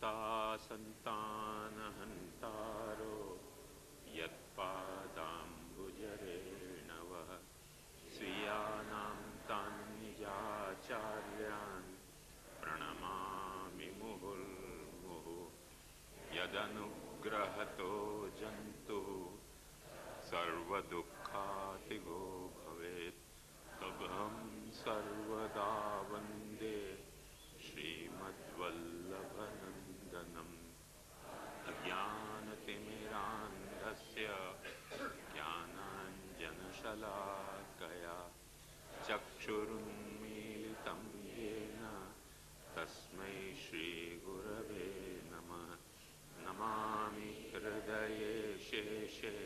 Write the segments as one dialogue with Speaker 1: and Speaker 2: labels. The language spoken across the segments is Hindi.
Speaker 1: हंता संतानहंतारो यत्पादाम्बुजरेणवः स्वीयानां तान्निजाचार्यान् प्रणमामि मुहुर्मुहुः यदनुग्रहतो जन्तुः सर्वदुःखातिगो भवेत् तदहं सर्वदा वन्दे श्रीमद्वल्लभनन्दनम् अज्ञानतिमिरान्धस्य ज्ञानाञ्जनशलाकया चक्षुरुन्मीलितं येन तस्मै श्रीगुरवे नमः। नमामि हृदये शेषे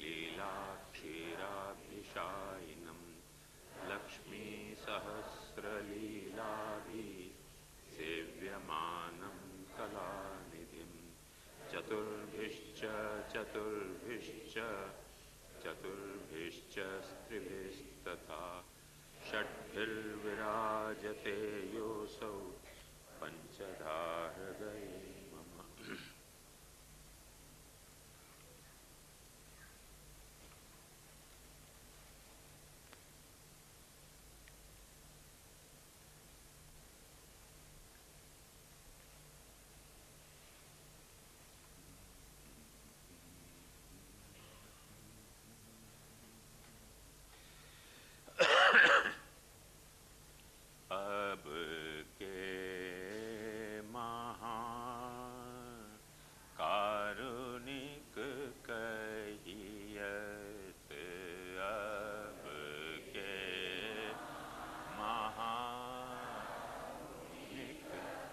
Speaker 1: लीलाक्षीराब्धिशायिनं लक्ष्मीसहस्रलीलाभिः सेव्यमानं कलानिधिं चतुर्भिश्च स्त्रिभिस्तथा षड्भिर्विराजते योऽसौ पञ्चधा हृदये मम। अब के महाकारुणिक कहियत, अब के महाकारुणिक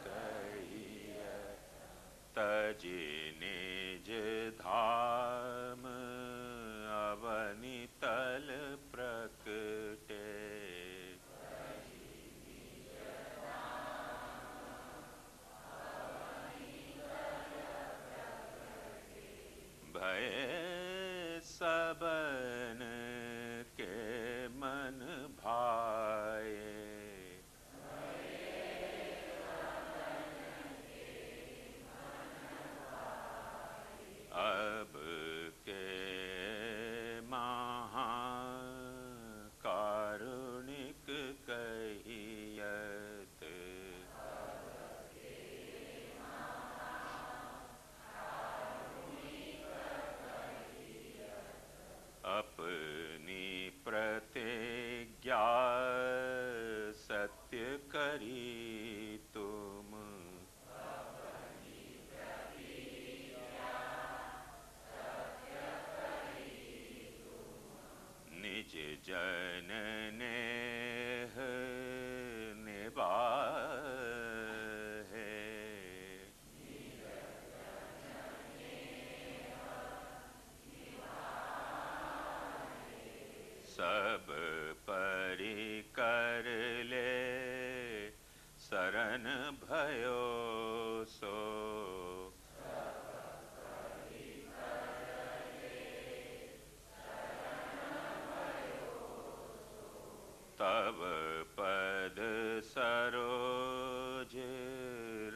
Speaker 1: कहियत, तजि निज धाम अवनितल प्रकटे, भय सबन के मन भाए, अब के महाकारुणिक कहियत, अपनी प्रतिज्ञा सत्य करी तुम, निज जन नेह निभाए, सब परि कर ले शरण भयो सो, तब पद सरोज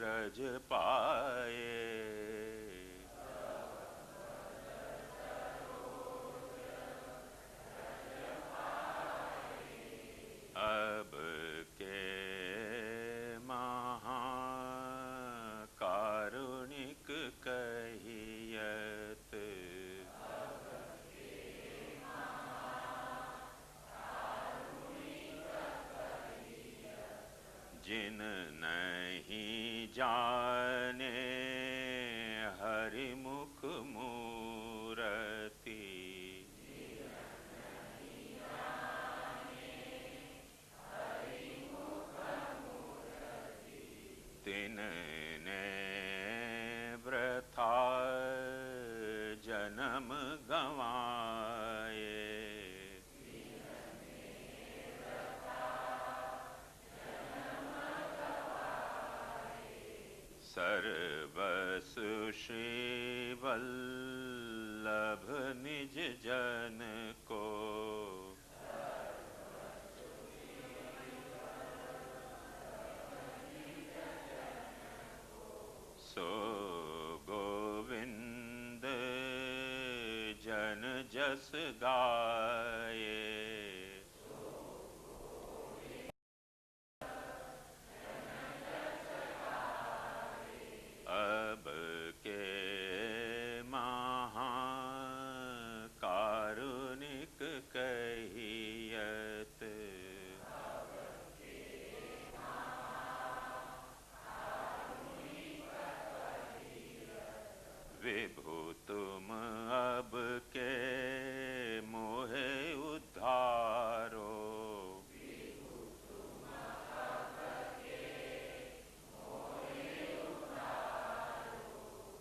Speaker 1: रज पाए, अब के महाकारुणिक कहियत, जिन नहीं जाने हरिमुख मूरति, तिनने वृथा जन्म गंवाए, सर्वसु श्री वल्लभ निज जन को, भजन जस गाये। अब के महाकारुणिक कहियत, विभु तुम अब के मोहे उद्धारो।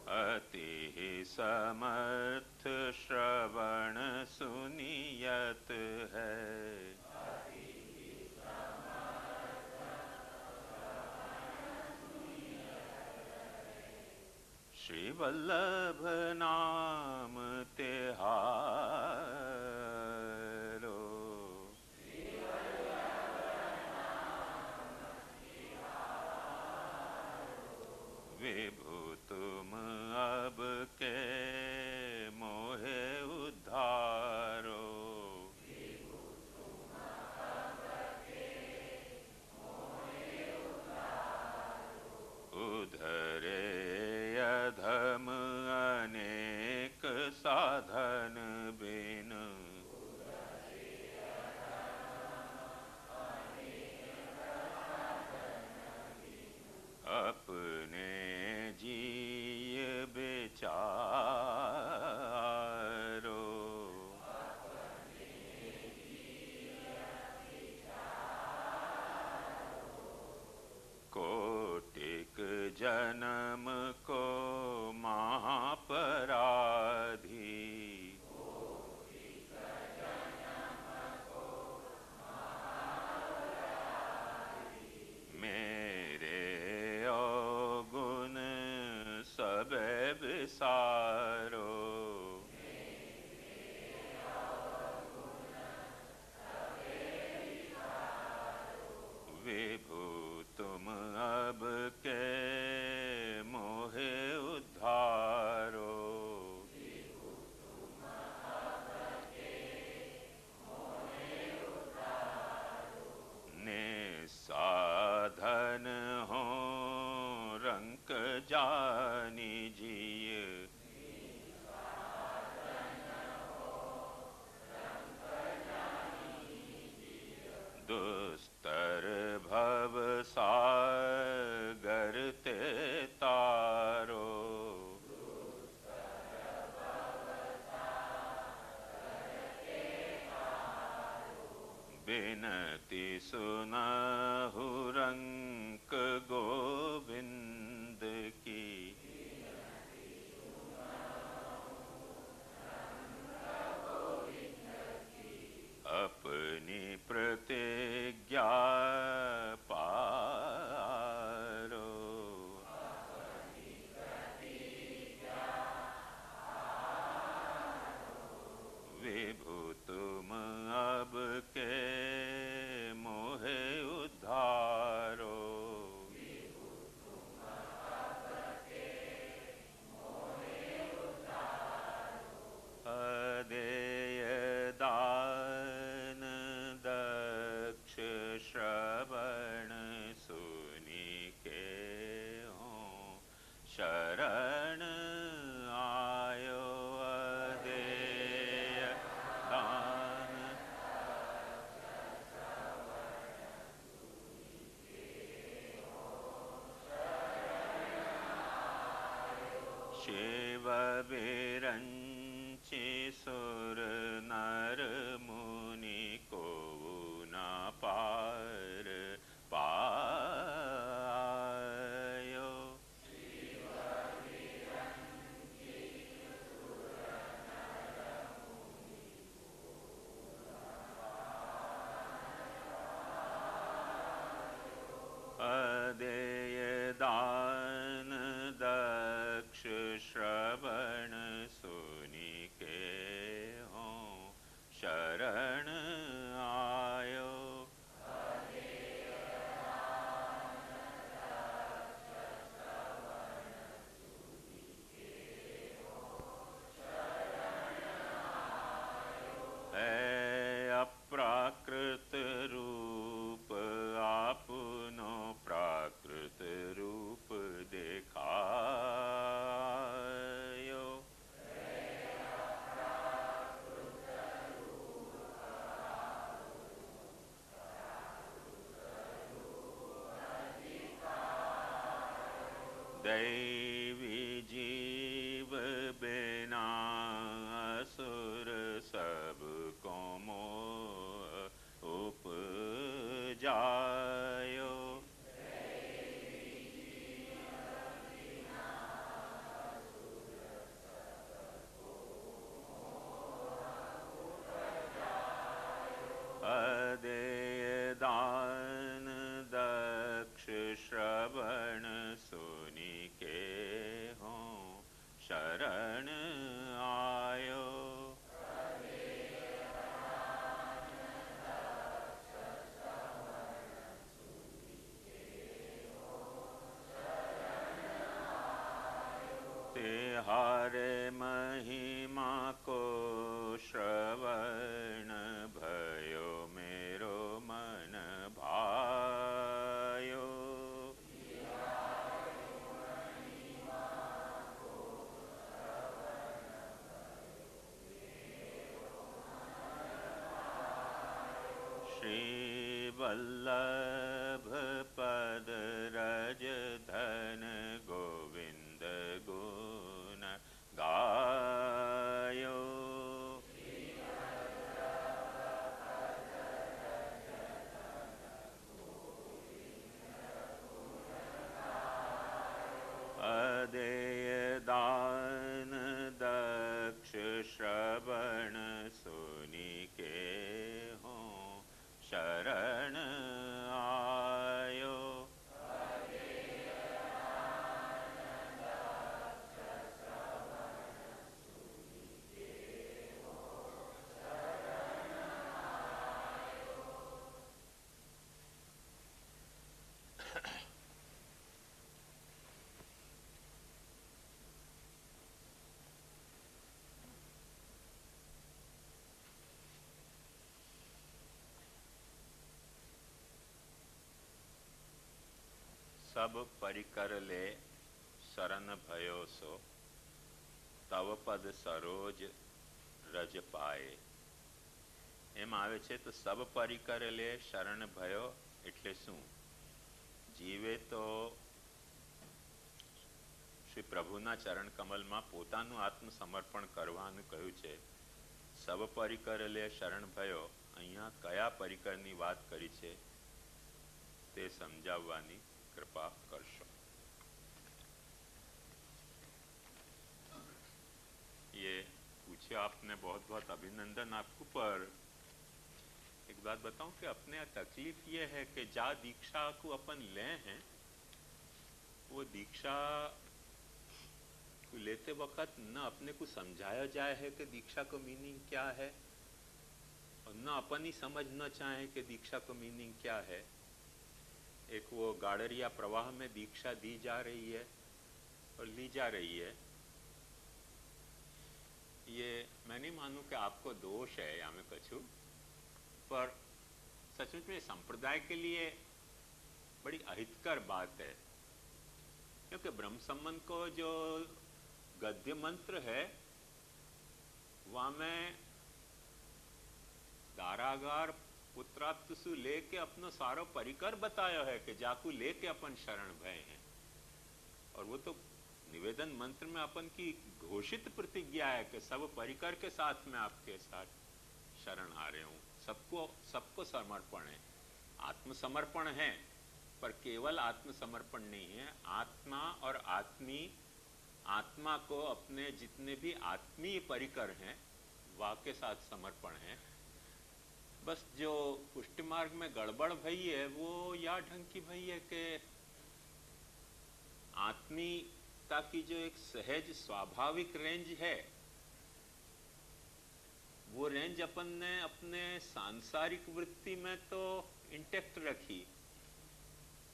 Speaker 1: अति समर्थ श्रवण सुनियत है, श्री वल्लभ नाम तिहारो। विभु तुम अब के मोहे उद्धारो। उधरे अधम अनेक साधन बिन, अपने जीय बेचारो। कोटिक जन्म को महापराधी, मेरे अवगुण सबे विसारो। विभु तुम अब के मोहे उद्धारो। निसाधन हो रंक जानी जिय, दुस्तर भव सागर ते तारो। बिनती सुनहु रंक गोविंद की, अपनी प्रतिज्ञा पारो। विभु तुम अब के मोहे उद्धारो। अदेय दान दक्ष श्रवण सुनि के हों शरण आयो। अदेय दान शिव विरंचि सुर नर मुनि को न पार पायो। अदेय दान दक्ष श्रवण सुनि के हों शरण आयो। दैवी जीव बिना असुर सबको मोह उपजायो। अदेय दान दक्ष श्रवण सुनि के हो शरण आयो। तिहारे महिमा को श्रवण भयो मेरो मन भायो। श्री वल्लभ पद रज धन गोविंद गुण गायो। अदेय दान दक्ष श्रवण सुनि के हो शरण आयो। सब परिकर ले शरण भयो सो तव पद सरोज रज पाए। એમ આવે છે તો સબ પરિકર લે શરણ ભયો એટલે શું? જીવે તો શ્રી પ્રભુના ચરણ કમલમાં પોતાનું આત્મસમર્પણ કરવાનું કહ્યું છે. સબ પરિકર લે શરણ ભયો, અહીંયા કયા પરિકરની વાત કરી છે તે સમજાવવાની कृपा करशो. ये पूछे आपने, बहुत बहुत अभिनंदन आपको. पर एक बात बताऊं कि अपने तकलीफ ये है कि जा दीक्षा को अपन ले हैं वो दीक्षा को लेते वक्त न अपने को समझाया जाए है कि दीक्षा को मीनिंग क्या है, और न अपन ही समझना चाहे कि दीक्षा को मीनिंग क्या है. एक वो गाड़रिया प्रवाह में दीक्षा दी जा रही है और ली जा रही है. ये मैं नहीं मानूं कि आपको दोष है या मैं कछू, पर सचमुच में संप्रदाय के लिए बड़ी अहितकर बात है. क्योंकि ब्रह्म संबंध को जो गद्य मंत्र है वहां में दारागार पुत्राप्त सु लेके अपनो सारो परिकर बतायो है कि जाकू लेके अपन शरण भय हैं. और वो तो निवेदन मंत्र में अपन की घोषित प्रतिज्ञा है कि सब परिकर के साथ में आपके साथ शरण आ रहे हूं. सबको समर्पण है, आत्मसमर्पण है, पर केवल आत्मसमर्पण नहीं है. आत्मा और आत्मा को अपने जितने भी आत्मीय परिकर हैं वह के साथ समर्पण है. बस जो पुष्टि मार्ग में गड़बड़ भई है वो या ढंग की भई है कि आत्मीयता की जो एक सहज स्वाभाविक रेंज है वो रेंज अपन ने अपने सांसारिक वृत्ति में तो इंटेक्ट रखी,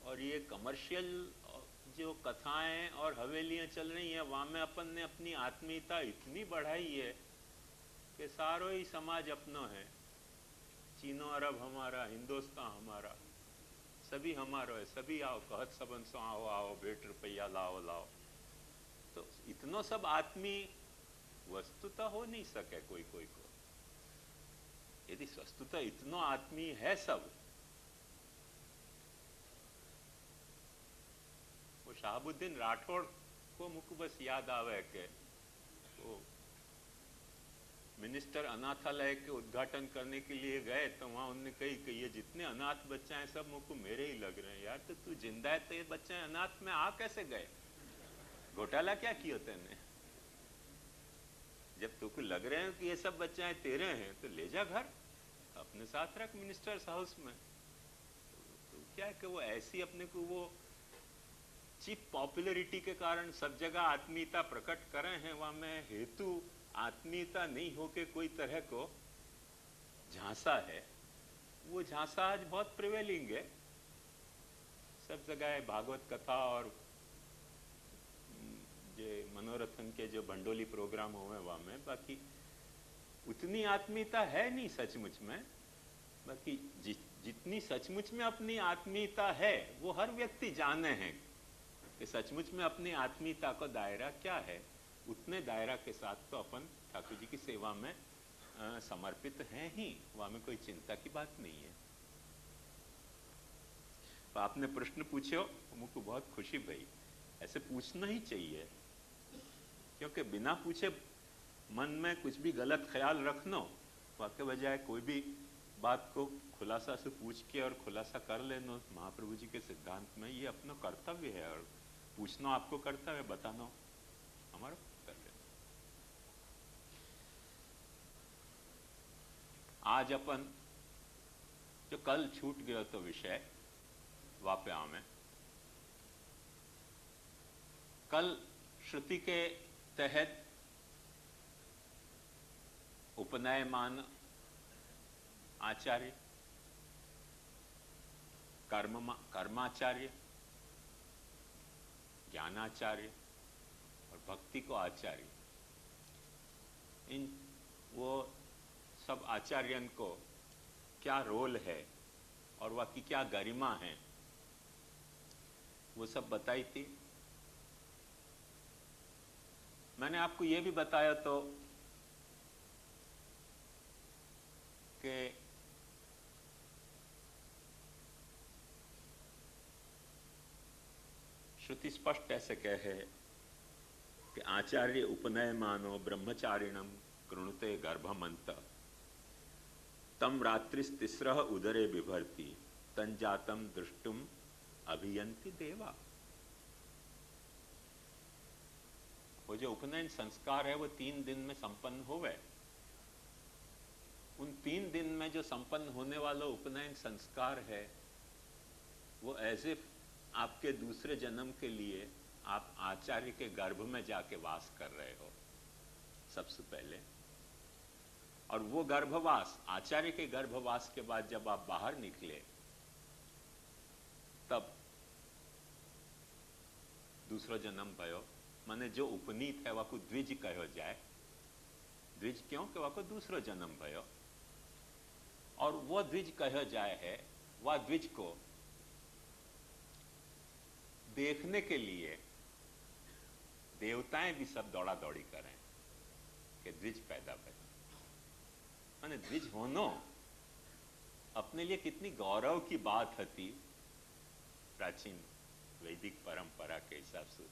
Speaker 1: और ये कमर्शियल जो कथाएं और हवेलियां चल रही हैं वहां में अपन ने अपनी आत्मीयता इतनी बढ़ाई है कि सारो ही समाज अपनो है. चीनो अरब हमारा, हिंदुस्तान हमारा, सभी हमारो है. सभी आओ, कहत सबन सो आओ आओ, भेंट रुपया लाओ लाओ. तो इतनो सब आत्मी वस्तुतः हो नहीं सके कोई को. यदि वस्तुतः इतनो आत्मी है सब, वो शहाबुद्दीन राठौड़ को मुझको बस याद आवे के वो मिनिस्टर अनाथालय के उद्घाटन करने के लिए गए तो वहां उन्होंने कही कि ये जितने अनाथ बच्चे हैं सब मुझको मेरे ही लग रहे हैं। यार तो तू जिंदा है तो ये बच्चे अनाथ में आ कैसे गए? घोटाला क्या किया तेने? जब तुमको लग रहे हैं कि ये सब बच्चे तेरे हैं तो ले जा घर, अपने साथ रख मिनिस्टर्स हाउस में। तो क्या है कि वो ऐसी अपने को वो चीप पॉपुलरिटी के कारण सब जगह आत्मीयता प्रकट कर रहे हैं। वहां में हेतु आत्मीयता नहीं होके कोई तरह को झांसा है, वो झांसा आज बहुत प्रिवेलिंग है सब जगह। भागवत कथा और जो मनोरथन के जो भंडोली प्रोग्राम हुए वहां में, बाकी उतनी आत्मीयता है नहीं सचमुच में। बाकी जितनी सचमुच में अपनी आत्मीयता है वो हर व्यक्ति जाने हैं कि सचमुच में अपनी आत्मीयता का दायरा क्या है। उतने दायरा के साथ तो अपन ठाकुर जी की सेवा में समर्पित हैं ही, वहां में कोई चिंता की बात नहीं है। तो आपने प्रश्न पूछे हो, मुझको बहुत खुशी भई। ऐसे पूछना ही चाहिए, क्योंकि बिना पूछे मन में कुछ भी गलत ख्याल रखना वाके बजाय कोई भी बात को खुलासा से पूछ के और खुलासा कर लेना महाप्रभु जी के सिद्धांत में, ये अपना कर्तव्य है। और पूछना आपको कर्तव्य, बताना हमारा कर्तव्य। आज अपन जो कल छूट गया तो विषय वापे आवे, कल श्रुति के तहत उपनयमान आचार्य, कर्माचार्य, ज्ञानाचार्य और भक्ति को आचार्य, इन वो सब आचार्यन को क्या रोल है और वह की क्या गरिमा है वो सब बताई थी। मैंने आपको ये भी बताया तो कि श्रुति स्पष्ट ऐसे कहे कि आचार्य उपनयमानो ब्रह्मचारिणम कृणुते गर्भमंत तम रात्रिस्तिस्रः उदरे बिभर्ति तंजातम दृष्टुम अभियंति देवा। वो जो उपनयन संस्कार है वो 3 दिन में संपन्न हो गए। उन 3 दिन में जो संपन्न होने वाला उपनयन संस्कार है वो एज इफ आपके दूसरे जन्म के लिए आप आचार्य के गर्भ में जाके वास कर रहे हो सबसे पहले। और वो गर्भवास, आचार्य के गर्भवास के बाद जब आप बाहर निकले तब दूसरा जन्म भयो। माने जो उपनीत है वाको द्विज कहो जाए। द्विज क्यों कि वाको दूसरा जन्म भयो। और वो द्विज कहो जाए है, वह द्विज को देखने के लिए देवताएं भी सब दौड़ा दौड़ी करें कि द्विज पैदा भय। माने द्विज होनो अपने लिए कितनी गौरव की बात थी प्राचीन वैदिक परंपरा के हिसाब से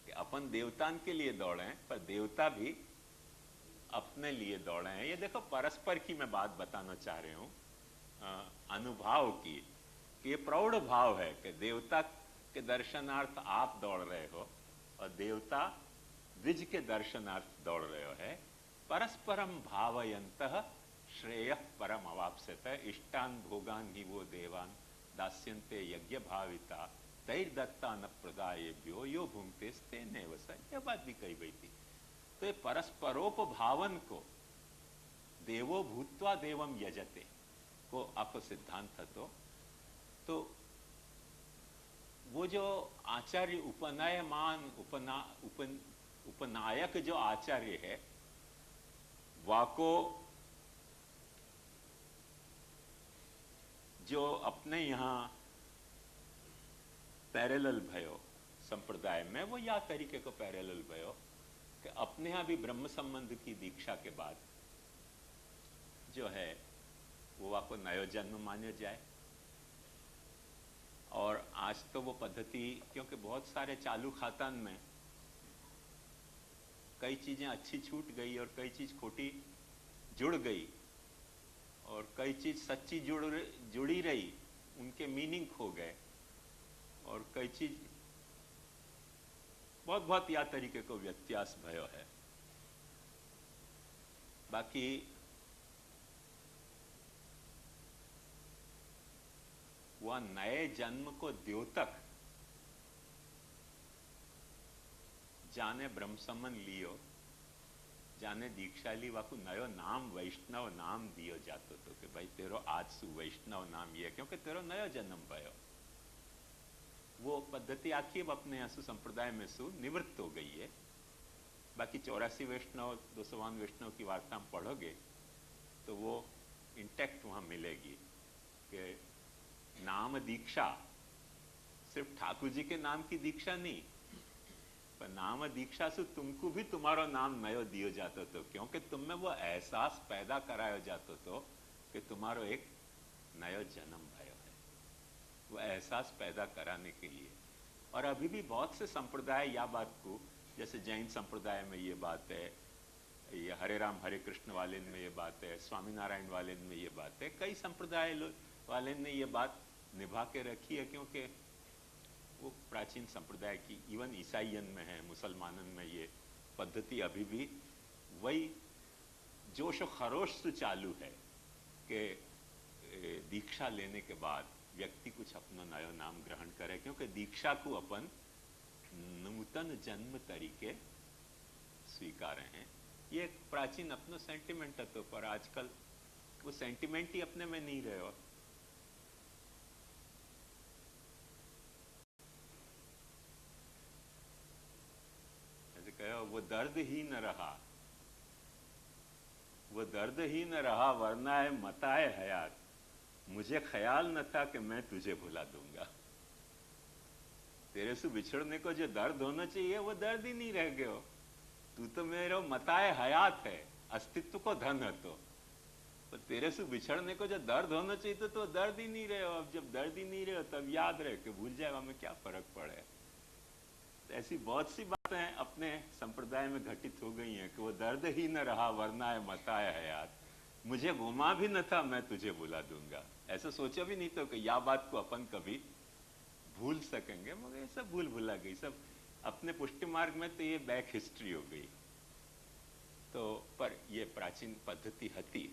Speaker 1: कि अपन देवतान के लिए दौड़े हैं पर देवता भी अपने लिए दौड़े हैं। ये देखो परस्पर की मैं बात बताना चाह रही हूं, अनुभाव की, कि ये प्रौढ़ भाव है कि देवता के दर्शनार्थ आप दौड़ रहे हो और देवता द्विज के दर्शनार्थ दौड़ रहे हो। है परस्परम भावयंतः श्रेय परम अवाप्स्यत इष्टान भोगान ही वो देवान दास्यन्ते यज्ञ भाविता तैर दत्ता न प्रदायेभ्यो यो भुंक्ते स्तेने वसा। यह बात भी कही गई थी। तो ये परस्परोपभावन को देवो भूत्वा देवम यजते को आपको सिद्धांत था। तो वो जो आचार्य उपनयमान उपनायक जो आचार्य है वाको जो अपने यहाँ पैरेलल भयो संप्रदाय में, वो या तरीके को पैरेलल भयो कि अपने यहाँ भी ब्रह्म संबंध की दीक्षा के बाद जो है वो आपको नयो जन्म माने जाए। और आज तो वो पद्धति, क्योंकि बहुत सारे चालू खातान में कई चीजें अच्छी छूट गई और कई चीज खोटी जुड़ गई, और कई चीज सच्ची जुड़ी रही, उनके मीनिंग खो गए, और कई चीज बहुत या तरीके को व्यत्यास भयो है। बाकी वह नए जन्म को द्योतक जाने ब्रह्म सम्मन लियो, जाने दीक्षा ली, वाकू नयो नाम वैष्णव नाम दियो जातो तो कि भाई तेरो आज सु वैष्णव नाम ये, क्योंकि तेरो नयो जन्म भयो। वो पद्धति आखिर अपने असु संप्रदाय में सु निवृत्त हो गई है। बाकी 84 वैष्णव 252 वैष्णव की वार्ता हम पढ़ोगे तो वो इंटैक्ट वहां मिलेगी कि नाम दीक्षा सिर्फ ठाकुर जी के नाम की दीक्षा नहीं, पर नाम दीक्षा से तुमको भी तुम्हारा नाम नयो दियो जातो तो, क्योंकि तुम में वो एहसास पैदा करायो जातो तो कि तुम्हारो एक नयो जन्म भयो है। वो एहसास पैदा कराने के लिए। और अभी भी बहुत से संप्रदाय या बात को, जैसे जैन संप्रदाय में ये बात है, ये हरे राम हरे कृष्ण वाले में ये बात है, स्वामीनारायण वाले में ये बात है, कई संप्रदाय वाले ने ये बात निभा के रखी है, क्योंकि वो प्राचीन संप्रदाय की, इवन ईसाइयन में है, मुसलमानन में ये पद्धति अभी भी वही जोश और खरोश से चालू है कि दीक्षा लेने के बाद व्यक्ति कुछ अपना नयो नाम ग्रहण करे, क्योंकि दीक्षा को अपन नूतन जन्म तरीके स्वीकार हैं। ये एक प्राचीन अपनो सेंटिमेंट है, तो पर आजकल वो सेंटिमेंट ही अपने में नहीं रहे। हो ऐसे कहो वो दर्द ही न रहा, वो दर्द ही न रहा वरना है मताए हयात, मुझे ख्याल न था कि मैं तुझे भुला दूंगा। तेरे से बिछड़ने को जो दर्द होना चाहिए वो दर्द ही नहीं रह गयो। तू तो मेरा मताए हयात है, अस्तित्व को धन है, तो तेरे से बिछड़ने को जो दर्द होना चाहिए तो दर्द ही नहीं रहे हो। अब जब दर्द ही नहीं रहे हो तब याद रहे कि भूल जाए हमें क्या फर्क पड़े। तो ऐसी बहुत सी बातें अपने संप्रदाय में घटित हो गई हैं कि वो दर्द ही न रहा वरना है मताए हयात, मुझे गुमा भी न था मैं तुझे भुला दूंगा। ऐसा सोचा भी नहीं तो कि यह बात को अपन कभी भूल सकेंगे, मगर ये सब भूल भुला गई। सब अपने पुष्टि मार्ग में तो ये बैक हिस्ट्री हो गई। तो पर ये प्राचीन पद्धति हती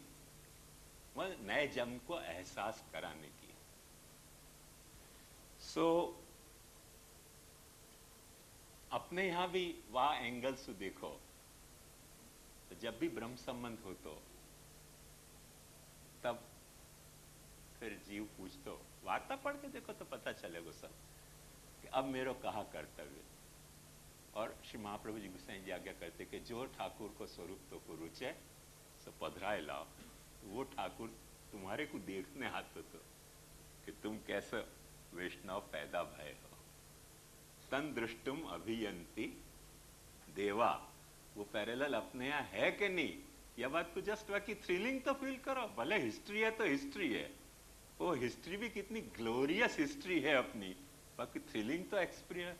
Speaker 1: वह नए जन्म को एहसास कराने की। अपने यहां भी वाह एंगल से देखो तो जब भी ब्रह्म संबंध हो तो तब फिर जीव पूछतो, वार्ता पढ़ के देखो तो पता चलेगा सब कि अब मेरो कहा कर्तव्य। और श्री महाप्रभु जी गोसाई जी आज्ञा करते कि जो ठाकुर को स्वरूप तो को रुचे सो पधराए लाओ। तो वो ठाकुर तुम्हारे को देखने आते तो कि तुम कैसे वैष्णव पैदा भय हो। तन दृष्टुम अभियंती देवा, वो पैरेलल अपने यहाँ है कि नहीं, यह बात को जस्ट बाकी थ्रिलिंग तो फील करो। भले हिस्ट्री है तो हिस्ट्री है, वो हिस्ट्री भी कितनी ग्लोरियस हिस्ट्री है अपनी, बाकी थ्रिलिंग तो एक्सपीरियंस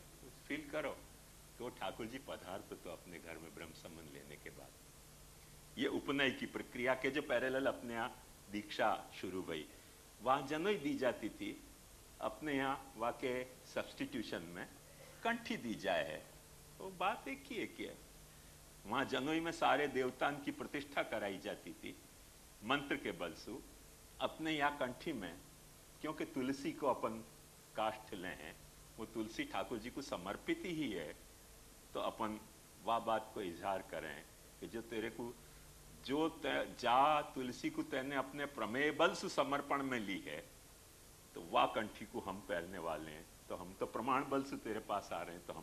Speaker 1: फील करो। तो ठाकुर जी पधारते तो अपने घर में ब्रह्म संबंध लेने के बाद ये उपनय की प्रक्रिया के जो पैरेलल अपने यहाँ दीक्षा शुरू हुई, वहां जनोई दी जाती थी, अपने यहाँ वाके सब्सटीट्यूशन में कंठी दी जाए है। तो बात एक ही है। वहां जनोई में सारे देवतान की प्रतिष्ठा कराई जाती थी मंत्र के बल से। अपने यहाँ कंठी में क्योंकि तुलसी को अपन काष्ठ ले हैं, वो तुलसी ठाकुर जी को समर्पित ही है, तो अपन वह बात को इजहार करें कि जो तेरे को जो जा तुलसी को तेने अपने प्रमेय बल से समर्पण में ली है, तो वह कंठी को हम पहनने वाले हैं। तो हम तो प्रमाण बल से तेरे पास आ रहे हैं, तो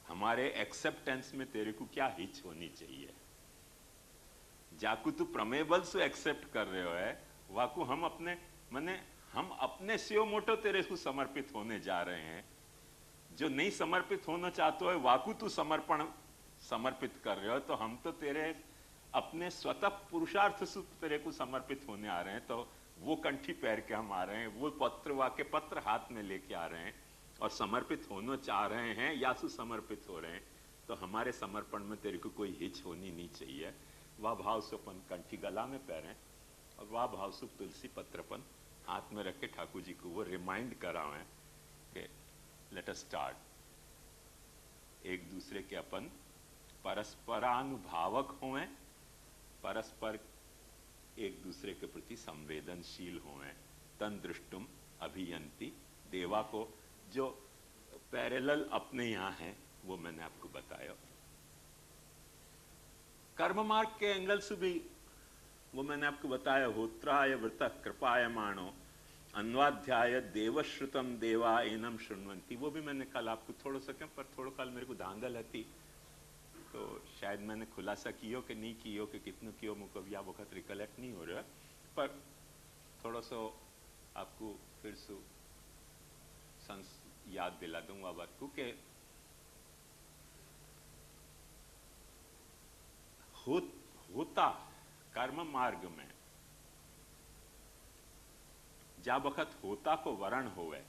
Speaker 1: हमारे एक्सेप्टेंस में तेरे को क्या हिच होनी चाहिए। जाकू तू प्रमेय बल से एक्सेप्ट कर रहे हो है, वाकू हम अपने स्यो मोटो तेरे को समर्पित होने जा रहे हैं। जो नहीं समर्पित होना चाहते हो वाकू तू समर्पित कर रहे हो, तो हम तो तेरे अपने स्वतः पुरुषार्थ से तेरे को समर्पित होने आ रहे हैं। तो वो कंठी पैर के हम आ रहे हैं, वो पत्र वाक्य पत्र हाथ में लेके आ रहे हैं और समर्पित होना चाह रहे हैं या सुसमर्पित हो रहे हैं, तो हमारे समर्पण में तेरे को कोई हिच होनी नहीं चाहिए। वह भाव से अपन कंठी गला में पहने और वह भाव से तुलसी पत्रपन हाथ में रख के ठाकुर जी को वो रिमाइंड करावे कि लेट अस स्टार्ट, एक दूसरे के अपन परस्परानुभावक हों, परस्पर एक दूसरे के प्रति संवेदनशील हों। तन दृष्टुम अभियंती देवा को जो पैरेलल अपने यहां है वो मैंने आपको बताया। कर्म मार्ग के एंगल से भी वो मैंने आपको बताया, होत्राय व्रत कृपायमाणो अन्वाध्याय देवश्रुतम देवा एनम शृण्वन्ति, वो भी मैंने कल आपको थोड़ा सा क्या पर थोड़ा कल मेरे को धांधल थी तो शायद मैंने खुलासा कियो कि नहीं कियो कि कितने कियो मुझको भी आप वक्त रिकलेक्ट नहीं हो रहा, पर थोड़ा सा आपको फिर से याद दिला दूंगा बात को कि होता कर्म मार्ग में जा वक्त होता को वर्ण होवे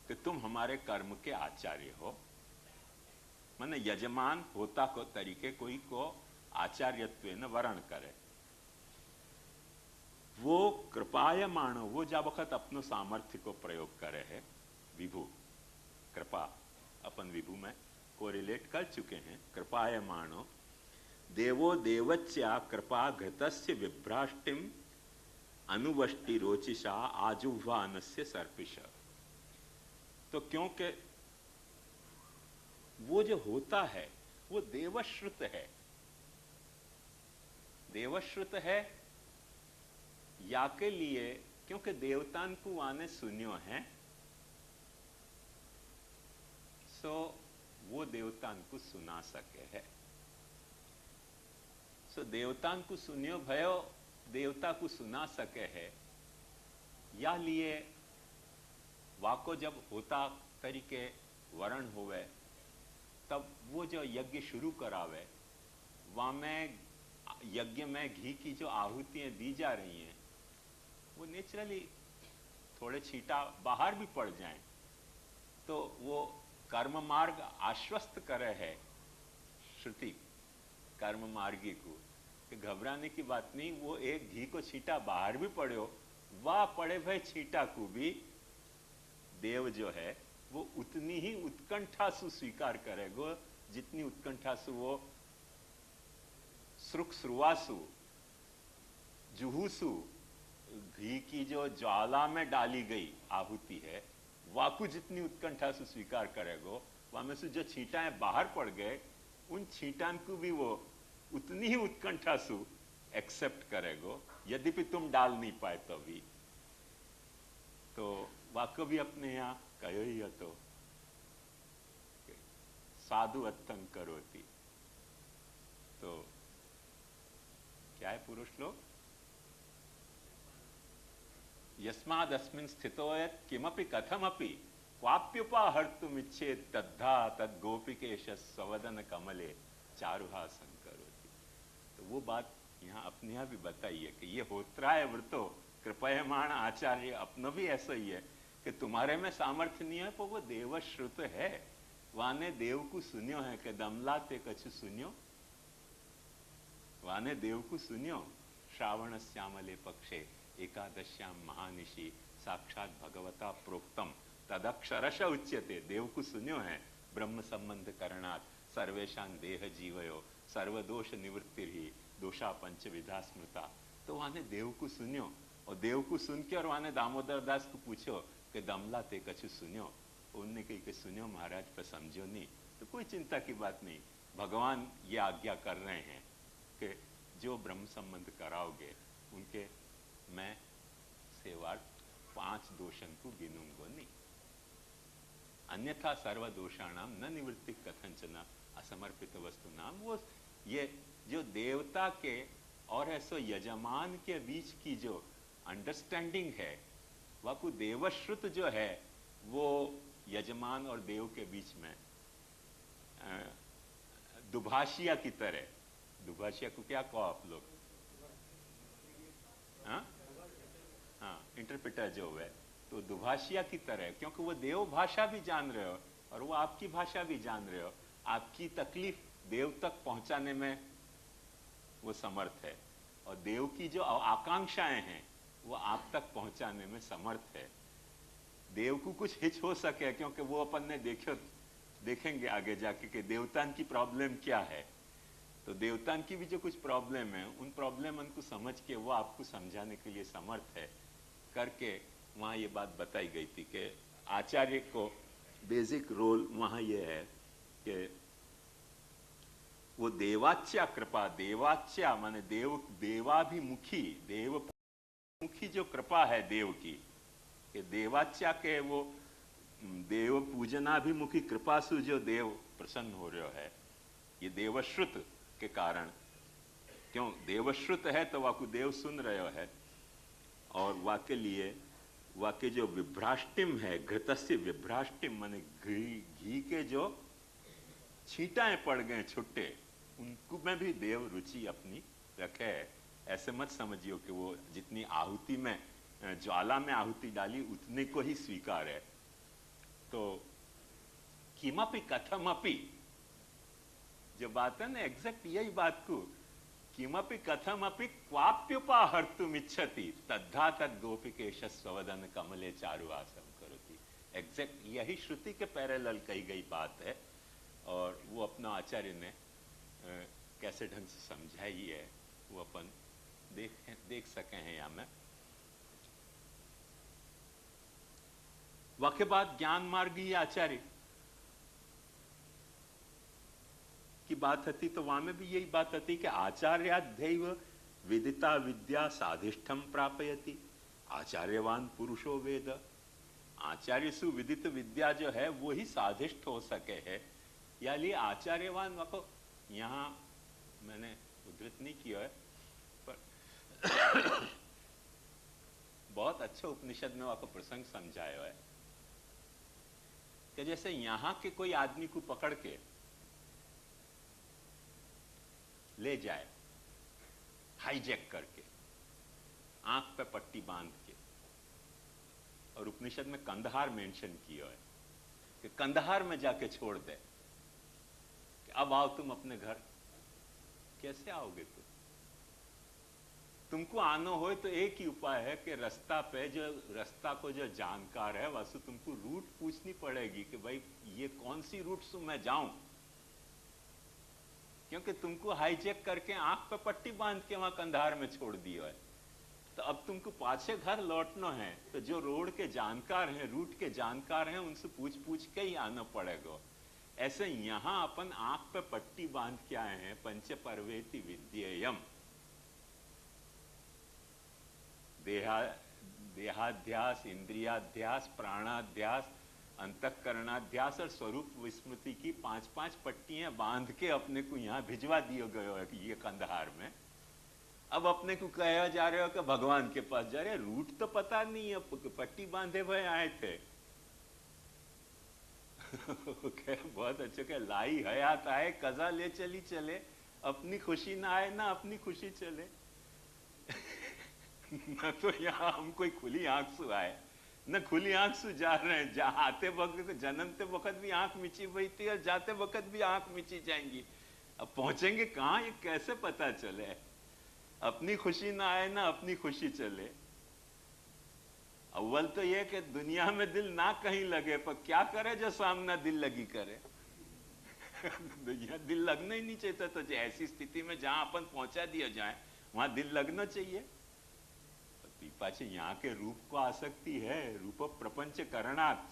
Speaker 1: कि तुम हमारे कर्म के आचार्य हो, माने यजमान होता को तरीके कोई को आचार्यत्व न वर्ण करे, वो कृपायमाणो वो जा वक्त अपनो सामर्थ्य को प्रयोग करे है। विभु कृपा अपन विभु में को रिलेट कर चुके हैं। कृपायमाणो देवो देवच्या कृपा घृतस्य विभ्राष्टिम अनुवष्टि रोचिषा आजुह्वानस्य सर्पिष। तो क्योंकि वो जो होता है वो देवश्रुत है, देवश्रुत है या के लिए क्योंकि देवतान को आने सुनियो है, सो वो देवतान को सुना सके है। सो देवतान को सुनियो भयो देवता को सुना सके है, या लिए वाको जब होता तरीके वर्ण होवे तब वो जो यज्ञ शुरू करावे वहां में यज्ञ में घी की जो आहुतियां दी जा रही हैं वो नेचुरली थोड़े छीटा बाहर भी पड़ जाएं तो वो कर्म मार्ग आश्वस्त करे है श्रुति कर्म मार्गी को कि घबराने की बात नहीं, वो एक घी को छीटा बाहर भी पड़ो, वाह पड़े भाई छीटा को भी देव जो है वो उतनी ही उत्कंठा से स्वीकार करेगा जितनी उत्कंठा से वो श्रुक श्रुवासु जुहूसु घी की जो ज्वाला में डाली गई आहुति है वाकु जितनी उत्कंठा से स्वीकार करेगो, वहां में से जो छींटाएं बाहर पड़ गए उन छींटान को भी वो उतनी ही उत्कंठा से एक्सेप्ट करेगो, यद्यपि तुम डाल नहीं पाए तो भी। तो वाक्य भी अपने यहां कहो ही तो साधु अत्तंग करोति, तो क्या है पुरुष लोग यस्माद् अस्मिन् स्थितोयत् किमपि कथमपि क्वाप्युपाहर्तुम् इच्छेत् तद्धा तद् गोपिकेश स्वदन कमले चारुहासं करोति। तो वो बात यहाँ अपने यहाँ भी बताई है कि ये होत्राय व्रतो कृपयमाण आचार्य अपना भी ऐसा ही है कि तुम्हारे में सामर्थ्य नहीं है पर वो देवश्रुत है, वाने देव को सुनियो है कि दमला ते कछु सुनियो, वाने देव को सुनियो श्रावण श्यामले पक्षे एकादश्याम महानिशि साक्षात भगवता प्रोक्तम तदक्षरश उच्यते। देव को सुनियो है ब्रह्म संबंध करणात् सर्वेशान देह जीवयो सर्वदोष निवृत्ति ही दोषा पंचविधा स्मृता। तो वाने देव को सुनियो और देव को सुन के और वाने दामोदर दास को पूछो कि दमला ते कछु सुनियो, उनने कही कि सुनियो महाराज पर समझो नहीं, तो कोई चिंता की बात नहीं, भगवान ये आज्ञा कर रहे हैं कि जो ब्रह्म संबंध कराओगे उनके मैं सेवार्थ 5 दोषन को गिनूंगा नहीं, अन्यथा सर्व दोषाणाम न निवृत्ति कथंचना असमर्पित वस्तु नाम। वो ये जो देवता के और ऐसो यजमान के बीच की जो अंडरस्टैंडिंग है वह को देवश्रुत जो है वो यजमान और देव के बीच में दुभाषिया की तरह, दुभाषिया को क्या कहो आप लोग, हाँ हाँ, इंटरप्रेटर जो है, तो दुभाषिया की तरह, क्योंकि वो देव भाषा भी जान रहे हो और वो आपकी भाषा भी जान रहे हो, आपकी तकलीफ देव तक पहुंचाने में वो समर्थ है, और देव की जो आकांक्षाएं हैं वो आप तक पहुंचाने में समर्थ है। देव को कुछ हिच हो सके, क्योंकि वो अपन ने देखेंगे आगे जाके कि देवतान की प्रॉब्लम क्या है, तो देवतान की भी जो कुछ प्रॉब्लम है, उन प्रॉब्लम को समझ के वो आपको समझाने के लिए समर्थ है करके वहां ये बात बताई गई थी कि आचार्य को बेसिक रोल वहां ये है कि वो देवाच्या कृपा, देवाच्या माने देवाभिमुखी, देवमुखी जो कृपा है देव की, कि देवाच्या के वो देव पूजनाभिमुखी कृपा से जो देव प्रसन्न हो रहे है, ये देवश्रुत के कारण, क्यों देवश्रुत है तो वाकु देव सुन रहे है, और वाके लिए वाके जो विभ्राष्टिम है, घृतस्य विभ्राष्टिम माने घी के जो छींटाएं पड़ गए छुट्टे, उनको में भी देव रुचि अपनी रखे है। ऐसे मत समझियो कि वो जितनी आहुति में, ज्वाला में आहुति डाली उतने को ही स्वीकार है। तो किमपि कथमपि जो बात है ना, एग्जैक्ट यही बात को, किमपि कथमपि क्वाप्युपाहर्तुम इच्छति तद्धा तद गोपिकेश स्वदन कमले चारुहासम करोति। एग्जैक्ट यही श्रुति के पैरेलल कही गई बात है, और वो अपना आचार्य ने कैसे ढंग से समझाई है वो अपन देख सके हैं। यहां में वाक्य बाद ज्ञान मार्गी आचार्य की बात थी, तो वहां में भी यही बात थी कि आचार्याध्यैव विदिता विद्या साधिष्ठम प्रापयति, आचार्यवान पुरुषो वेद। आचार्य सु विदित विद्या जो है वो ही साधिष्ठ हो सके है, या लिए आचार्यवान वाको यहां मैंने उद्धृत नहीं किया है, पर बहुत अच्छा उपनिषद में वाको प्रसंग समझाया है कि जैसे यहां के कोई आदमी को पकड़ के ले जाए हाईजैक करके, आंख पे पट्टी बांध के, और उपनिषद में कंदहार मेंशन किया है कि कंदहार में जाके छोड़ दे कि अब आओ तुम अपने घर। कैसे आओगे तुमको आना हो तो एक ही उपाय है कि रास्ता पे जो रास्ता को जो जानकार है वासु तुमको रूट पूछनी पड़ेगी कि भाई ये कौन सी रूट से मैं जाऊं, क्योंकि तुमको हाईजैक करके आंख पे पट्टी बांध के वहां कंधार में छोड़ दिया है। तो अब तुमको पाछे घर लौटना है, तो जो रोड के जानकार हैं, रूट के जानकार हैं, उनसे पूछ पूछ के ही आना पड़ेगा। ऐसे यहां अपन आंख पे पट्टी बांध के आए हैं, पंच पर्वेति विद्येयम, देहाध्यास, इंद्रियाध्यास, प्राणाध्यास, अंतःकरणाध्यास और स्वरूप विस्मृति की 5-5 पट्टियां बांध के अपने को यहां भिजवा दिया गया है कि ये कंदहार में। अब अपने को कहा जा रहे हो कि भगवान के पास जा रहे, रूट तो पता नहीं है, पट्टी बांधे हुए आए थे। बहुत अच्छे के लाई हयात आए कजा ले चली चले, अपनी खुशी ना आए ना अपनी खुशी चले। न तो यहाँ हम कोई खुली आंख से आए, न खुली आंख से जा रहे हैं। जहां आते वक्त, जन्मते वक्त भी आंख मिची हुई थी और जाते वक्त भी आंख मिची जाएंगी। अब पहुंचेंगे कहां ये कैसे पता चले? अपनी खुशी ना आए ना अपनी खुशी चले। अव्वल तो ये कि दुनिया में दिल ना कहीं लगे, पर क्या करे जो सामना दिल लगी करे। दुनिया दिल लगना ही नहीं चाहिए, तो ऐसी स्थिति में जहां अपन पहुंचा दिया जाए वहां दिल लगना चाहिए। पाचे यहाँ के रूप को आसक्ति है, रूप प्रपंच करणात्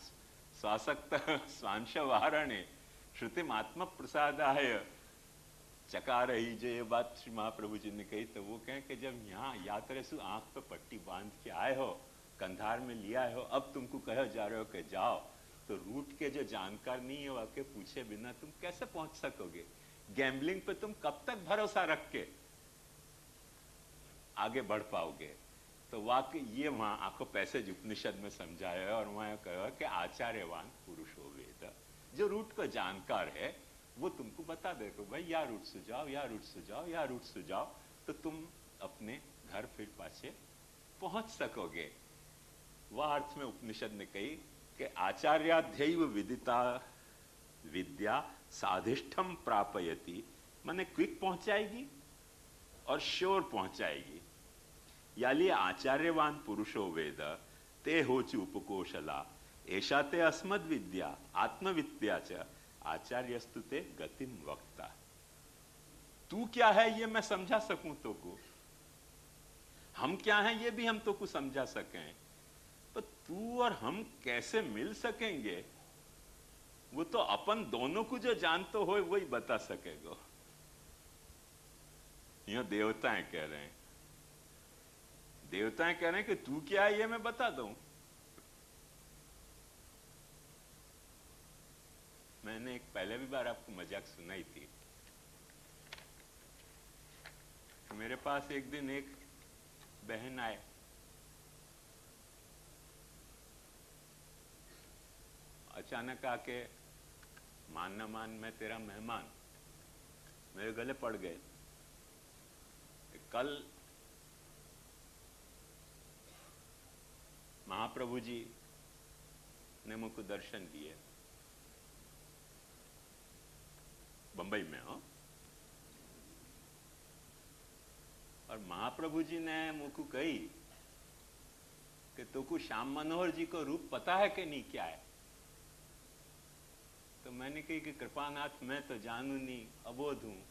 Speaker 1: स्वासक्त स्वांश वारणे श्रुतिम आत्म प्रसादाय चकार ही। जो ये बात श्री महाप्रभु जी ने कही, तो वो कहें कि जब यहाँ यात्रा से आंख पे पट्टी बांध के आए हो, कंधार में लिया हो, अब तुमको कहे जा रहे हो कि जाओ, तो रूट के जो जानकार नहीं है वाके पूछे बिना तुम कैसे पहुंच सकोगे? गैम्बलिंग पे तुम कब तक भरोसा रख के आगे बढ़ पाओगे? तो वाक्य ये वहां आपको पैसेज उपनिषद में समझाया है, और वहां कहा कि आचार्यवान पुरुषो वेद, जो रूट को जानकार है वो तुमको बता दे कि भाई या रूट से जाओ, या रूट से जाओ, या रूट से जाओ, तो तुम अपने घर फिर पाछे पहुंच सकोगे। वह अर्थ में उपनिषद ने कही कि आचार्याध्यैव विदिता विद्या साधिष्ठम प्रापयति, माने क्विक पहुंचाएगी और श्योर पहुंचाएगी। याली आचार्यवान पुरुषो वेद ते होचु उपकोशला ऐसा ते अस्मद विद्या आत्मविद्या च आचार्यस्तु ते गतिम वक्ता। तू क्या है ये मैं समझा सकूं तो को, हम क्या हैं ये भी हम तो को समझा सकें, पर तू और हम कैसे मिल सकेंगे वो तो अपन दोनों को जो जानते हो वही बता सकेगा। यह देवताएं कह रहे हैं, देवताएं कह रहे हैं कि तू क्या है ये मैं बता दूं। मैंने एक पहले भी बार आपको मजाक सुनाई थी। मेरे पास एक दिन एक बहन आए, अचानक आके मान न मान मैं तेरा मेहमान, मेरे गले पड़ गए। कल महाप्रभु जी ने मुझको दर्शन दिए बंबई में हो, और महाप्रभु जी ने मुझको कही कि तुमको श्याम मनोहर जी को रूप पता है कि नहीं क्या है। तो मैंने कही कि कृपानाथ मैं तो जानू नहीं, अबोध हूं।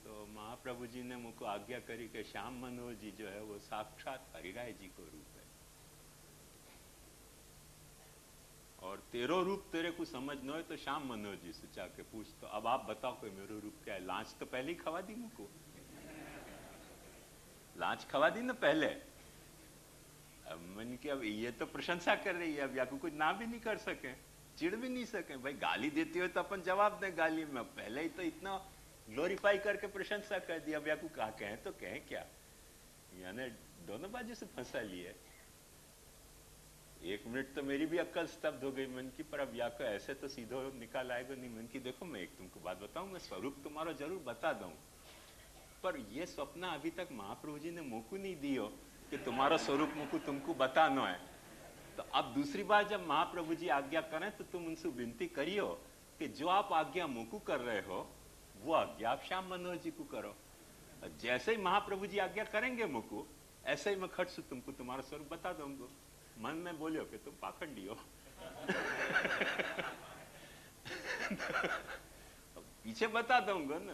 Speaker 1: तो महाप्रभु जी ने मुझको आज्ञा करी कि श्याम मनोहर जी जो है वो साक्षात हरिराय जी को रूप है, और तेरो रूप तेरे को समझ न हो तो श्याम मनोहर जी से जाके पूछ। तो अब आप बताओ कोई मेरो रूप क्या है। लांच तो पहले ही खवा दी मुझको, लांच खवा दी ना पहले। अब मन की अब ये तो प्रशंसा कर रही है, अब या कुछ ना भी नहीं कर सके, चिढ़ भी नहीं सके। भाई गाली देती हो तो अपन जवाब दें गाली में, पहले ही तो इतना ग्लोरीफाई करके प्रशंसा कर दी, अब या को कहा कहें तो कहें क्या। यानी दोनों बाजू से फंसा लिए। एक मिनट तो मेरी भी अक्ल स्तब्ध हो गई मन की, पर अब या को ऐसे तो सीधो निकाल आएगा नहीं। मन की देखो मैं एक तुमको बात बताऊं, मैं स्वरूप तुम्हारा जरूर बता दूं, पर यह स्वप्न अभी तक महाप्रभु जी ने मुझको नहीं दियो कि तुम्हारा स्वरूप मुझको तुमको बताना है। तो अब दूसरी बार जब महाप्रभु जी आज्ञा करें तो तुम उनसे विनती करियो कि जो आप आज्ञा मुझको कर रहे हो वो आज्ञा आप श्याम मनोहर जी को करो। जैसे ही महाप्रभु जी आज्ञा करेंगे मुझको, ऐसे ही मैं खट से तुमको तुम्हारा स्वरूप बता दूंगा। मन में बोलियो कि तुम पाखंडी हो। पीछे बता दूंगा ना,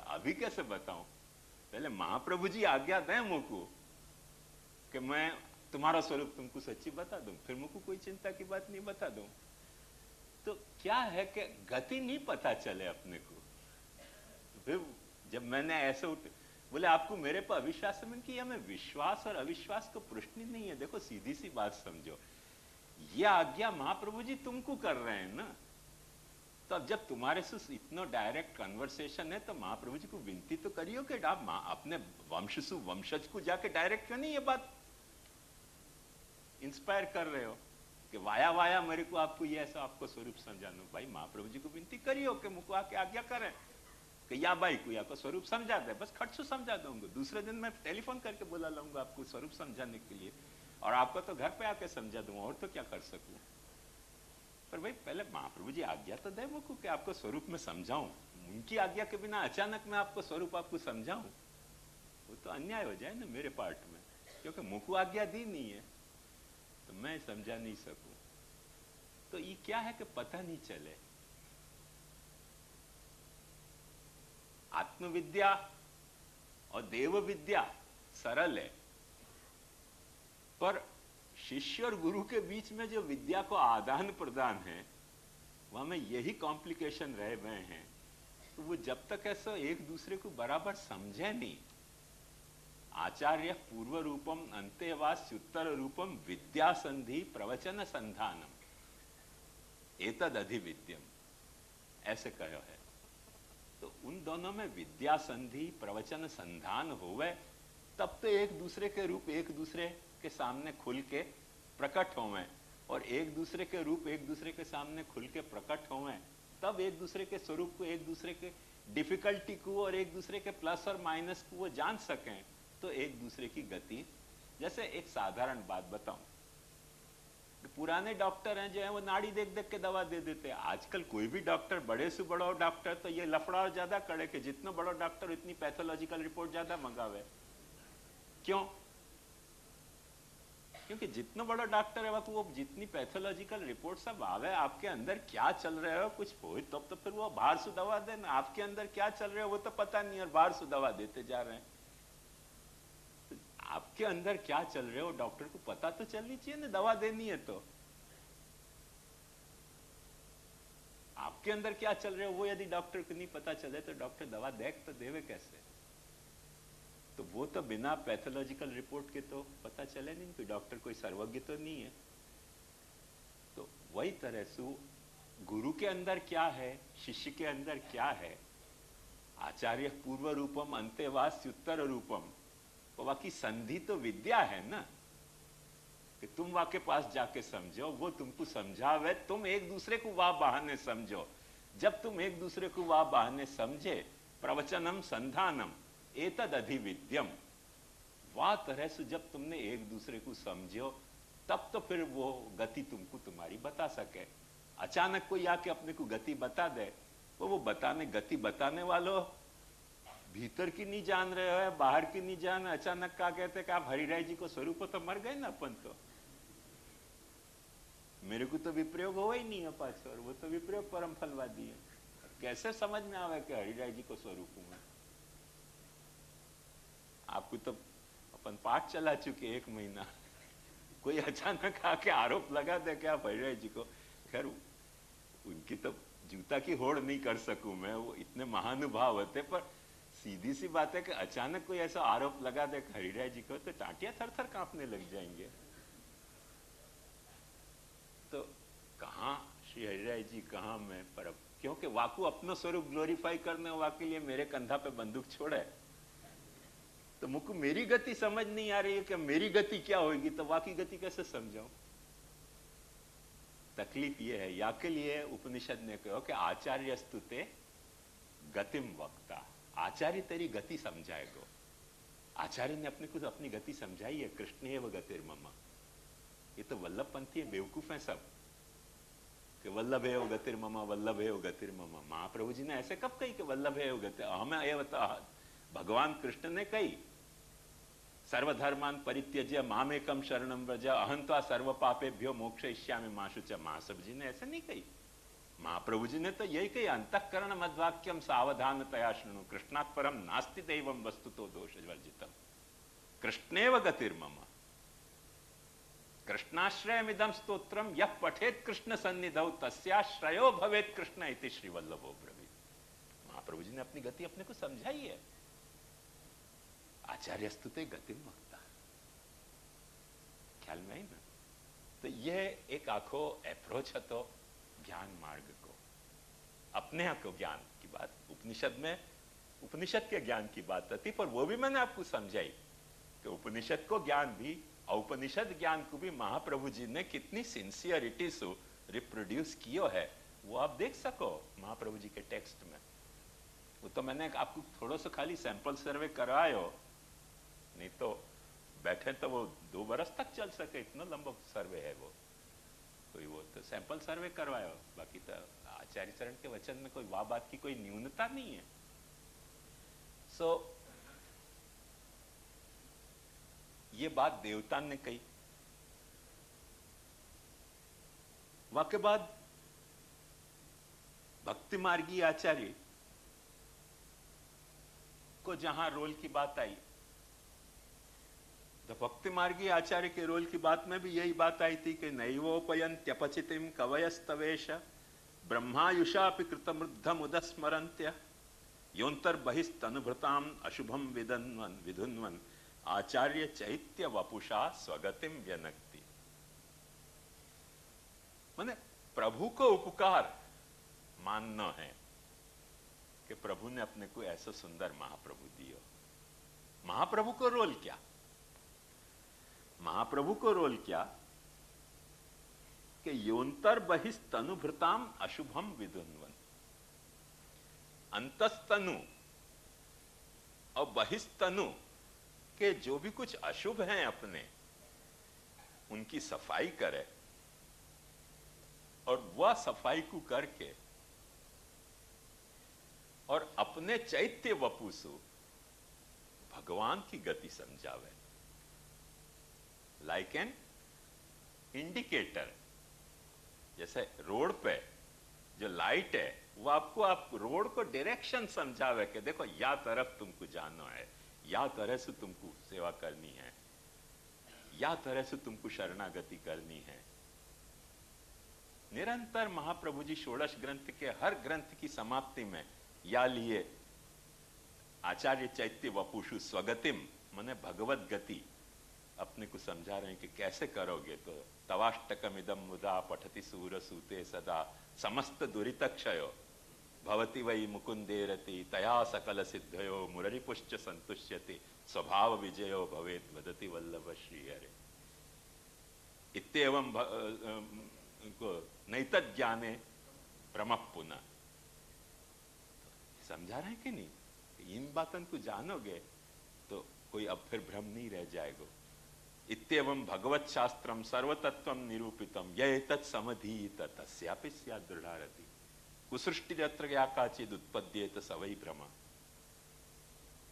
Speaker 1: अभी कैसे बताऊं। पहले महाप्रभु जी आज्ञा दें मुझको कि मैं तुम्हारा स्वरूप तुमको सच्ची बता दूं, फिर मुझको कोई चिंता की बात नहीं बता दूं। तो क्या है कि गति नहीं पता चले अपने को। फिर जब मैंने ऐसे बोले आपको मेरे पर अविश्वास है, कि हमें विश्वास और अविश्वास को प्रश्न नहीं है। देखो सीधी सी बात समझो, यह आज्ञा महाप्रभु जी तुमको कर रहे हैं ना, तो अब जब तुम्हारे से इतना डायरेक्ट कन्वर्सेशन है तो महाप्रभु जी को विनती तो करियो कि आप अपने वंशज को जाके डायरेक्ट क्यों नहीं ये बात इंस्पायर कर रहे हो कि वाया वाया मेरे को आपको ये ऐसा आपको स्वरूप समझाना। भाई महाप्रभु जी को विनती करियो कि मुझको आके आज्ञा करें कि या भाई को या को स्वरूप समझा दे, बस खट से समझा दूंगा। दूसरे दिन मैं टेलीफोन करके बुला लाऊंगा आपको स्वरूप समझाने के लिए, और आपको तो घर पे आके समझा दूंगा, और तो क्या कर सकूं। पर भाई पहले महाप्रभु जी आज्ञा तो दे मुझको कि आपको स्वरूप में समझाऊं। उनकी आज्ञा के बिना अचानक मैं आपको स्वरूप आपको समझाऊं, वो तो अन्याय हो जाए ना मेरे पार्ट में, क्योंकि मुझको आज्ञा दी नहीं है तो मैं समझा नहीं सकूं। तो ये क्या है कि पता नहीं चले। आत्मविद्या और देव विद्या सरल है, पर शिष्य और गुरु के बीच में जो विद्या को आदान प्रदान है वहां में यही कॉम्प्लिकेशन रह गए हैं। तो वो जब तक ऐसा एक दूसरे को बराबर समझे नहीं, आचार्य पूर्व रूपम अंत्यवास्युत्तर रूपम विद्या संधि प्रवचन संधानम एतद अधिविद्यम, ऐसे कहो है। तो उन दोनों में विद्या संधि प्रवचन संधान होवे तब तो एक दूसरे के रूप एक दूसरे के सामने खुल के प्रकट होवे, और एक दूसरे के रूप एक दूसरे के सामने खुल के प्रकट होवे तब एक दूसरे के स्वरूप को, एक दूसरे के डिफिकल्टी को और एक दूसरे के प्लस और माइनस को वो जान सकें। तो तो एक दूसरे की गति, जैसे एक साधारण बात बताऊं, पुराने डॉक्टर हैं जो है वो नाड़ी देख देख के दवा दे देते हैं। आजकल कोई भी डॉक्टर, बड़े से बड़ा डॉक्टर, तो ये लफड़ा ज्यादा करे कि जितना बड़ा डॉक्टर उतनी पैथोलॉजिकल रिपोर्ट ज्यादा मंगावे। क्यों? क्योंकि जितना बड़ा डॉक्टर है वो जितनी पैथोलॉजिकल रिपोर्ट सब आवे, आपके अंदर क्या चल रहा है कुछ हो तो फिर वो बाहर से दवा देना। आपके अंदर क्या चल रहा है वो तो पता नहीं और बाहर से दवा देते जा रहे हैं। तो आपके अंदर क्या चल रहा है वो डॉक्टर को पता तो चलनी चाहिए ना, दवा देनी है तो। आपके अंदर क्या चल रहा है वो यदि डॉक्टर को नहीं पता चले तो डॉक्टर दवा देख तो देवे कैसे? तो वो तो बिना पैथोलॉजिकल रिपोर्ट के तो पता चले नहीं, कोई डॉक्टर कोई सर्वज्ञ तो नहीं है। तो वही तरह से गुरु के अंदर क्या है, शिष्य के अंदर क्या है, आचार्य पूर्व रूपम अंत्यवास्य उत्तर रूपम, बाकी संधि तो विद्या है ना, कि तुम वहां के पास जाके समझो, वो तुमको समझावे, तुम एक दूसरे को वाह बहाने समझो। जब तुम एक दूसरे को वाह बहाने समझे, प्रवचनम संधानम एतद अधिविद्यम, वाह तरह से जब तुमने एक दूसरे को समझो तब तो फिर वो गति तुमको तुम्हारी बता सके। अचानक कोई आके अपने को गति बता दे, वो बताने, गति बताने वालों भीतर की नहीं जान रहे हो, बाहर की नहीं जान, अचानक क्या कहते कि आप हरिराय जी को स्वरूप तो मर गए ना अपन तो, मेरे को तो विप्रयोग हुआ ही नहीं है पाछो, और वो तो विप्रयोग परम फलवादी है। कैसे समझ में आवे कि हरिराय जी को स्वरूप हूं मैं? आपको तो अपन पाठ चला चुके 1 महीना, कोई अचानक आके आरोप लगा दे कि आप हरिराय जी को, खैर उनकी तो जूता की होड़ नहीं कर सकूं मैं, वो इतने महानुभाव होते, पर सीधी सी बात है कि अचानक कोई ऐसा आरोप लगा दे हरिराय जी को तो टाटियां थर-थर कांपने लग जाएंगे। तो कहां श्री हरिराय जी, कहां मैं, पर क्योंकि वाकू अपना स्वरूप ग्लोरीफाई करने वाके लिए मेरे कंधा पे बंदूक छोड़े, तो मुझको मेरी गति समझ नहीं आ रही है कि मेरी गति क्या होगी, तो वाकी गति कैसे समझाऊं? तकलीफ ये है, या के लिए उपनिषद ने कहो कि आचार्य स्तुते गतिम वक्ता, आचार्य तेरी गति समझाएगो। आचार्य ने अपने को अपनी गति समझाई है, कृष्ण एव गतिर्मम। ये तो वल्लभ पंथी है, बेवकूफ है सब, कि वल्लभ एव गतिर्मम, वल्लभ एव गतिर्मम। महाप्रभु जी ने ऐसे कब कही कि वल्लभ एव गति, हमें एवता भगवान कृष्ण ने कही, सर्वधर्मान परित्यज्य मामेकम शरणम व्रज अहंत्वा सर्व पापेभ्यो मोक्षयिष्यामि मा शुचः। महाप्रभु जी ने ऐसे नहीं कही, महाप्रभु जी ने तो यही कही, अंतःकरण मद्वाक्यम सावधानतया शृणु, कृष्णात् परम नास्ति दैवम वस्तुतो दोषवर्जितम, कृष्णेव गतिर्मम, कृष्णाश्रयमिदं स्तोत्रम यः पठेत कृष्ण सन्निधौ तस्याश्रयो भवेत कृष्ण इति श्री वल्लभो ब्रवीत। महाप्रभु जी ने अपनी गति अपने को समझाई है। आचार्य स्तुते गतिम वक्ता, ख्याल में आई ना? तो यह एक आखो अप्रोच है तो ज्ञान मार्ग को, अपने को ज्ञान की बात, उपनिषद में उपनिषद के ज्ञान की बात आती, पर वो भी मैंने आपको समझाई कि उपनिषद को ज्ञान भी, औपनिषद ज्ञान को भी महाप्रभु जी ने कितनी सिंसियरिटी से रिप्रोड्यूस किया है, वो आप देख सको महाप्रभु जी के टेक्स्ट में। वो तो मैंने आपको थोड़ा सा खाली सैंपल सर्वे करायो, नहीं तो बैठे तो वो 2 बरस तक चल सके, इतना लंबा सर्वे है वो। कोई वो तो सैंपल सर्वे करवायो, बाकी तो आचार्य चरण के वचन में कोई वाह बात की कोई न्यूनता नहीं है। सो ये बात देवता ने कही। वाके बाद भक्ति मार्गी आचार्य को जहां रोल की बात आई, तो भक्ति मार्गी आचार्य के रोल की बात में भी यही बात आई थी कि नैवोपयन्त्यपचितिम कवयस्तवेश ब्रह्मायुषापि कृतमृद्धम उदस्मरन्त्य योन्तर बहिस्तनुभृताम अशुभम विधन्वन विधुन्वन आचार्य चैत्य वपुषा स्वगतिम व्यनक्ति। माने प्रभु को उपकार मानना है कि प्रभु ने अपने को ऐसा सुंदर महाप्रभु दियो। महाप्रभु को रोल क्या, महाप्रभु को रोल क्या कि योन्तर बहिस्तनुभृताम अशुभम विधुन्वन, अंतस्तनु और बहिस्तनु कि जो भी कुछ अशुभ हैं अपने, उनकी सफाई करे, और वह सफाई को करके और अपने चैत्य वपुसु भगवान की गति समझावे। लाइक एन इंडिकेटर, जैसे रोड पे जो लाइट है वो आपको आप रोड को डायरेक्शन समझावे कि देखो या तरफ तुमको जाना है, या तरह से तुमको सेवा करनी है, या तरह से तुमको शरणागति करनी है। निरंतर महाप्रभु जी षोडश ग्रंथ के हर ग्रंथ की समाप्ति में या लिए आचार्य चैत्य वपुषु स्वगतिम माने भगवत गति अपने को समझा रहे हैं कि कैसे करोगे। तो तवाष्टकम इदम मुदा पठति सूर सूते सदा समस्त दुरित क्षयो भवति वै मुकुंदेरति तया सकल सिद्धयो मुररिपुश्च संतुष्यति स्वभाव विजयो भवेत वदति वल्लभ श्री हरे इत्येवं नैतद ज्ञाने ब्रह्म पुनः। समझा रहे हैं कि नहीं? इन बातों को जानोगे तो कोई अब फिर भ्रम नहीं रह जाएगा। इत्येवं भगवत शास्त्रम सर्वतत्वम निरूपितम यह समधीत तस्यापि स्यात् दृढ़ारति कुसृष्टिरत्र या काचिद उत्पद्येत सवै भ्रम।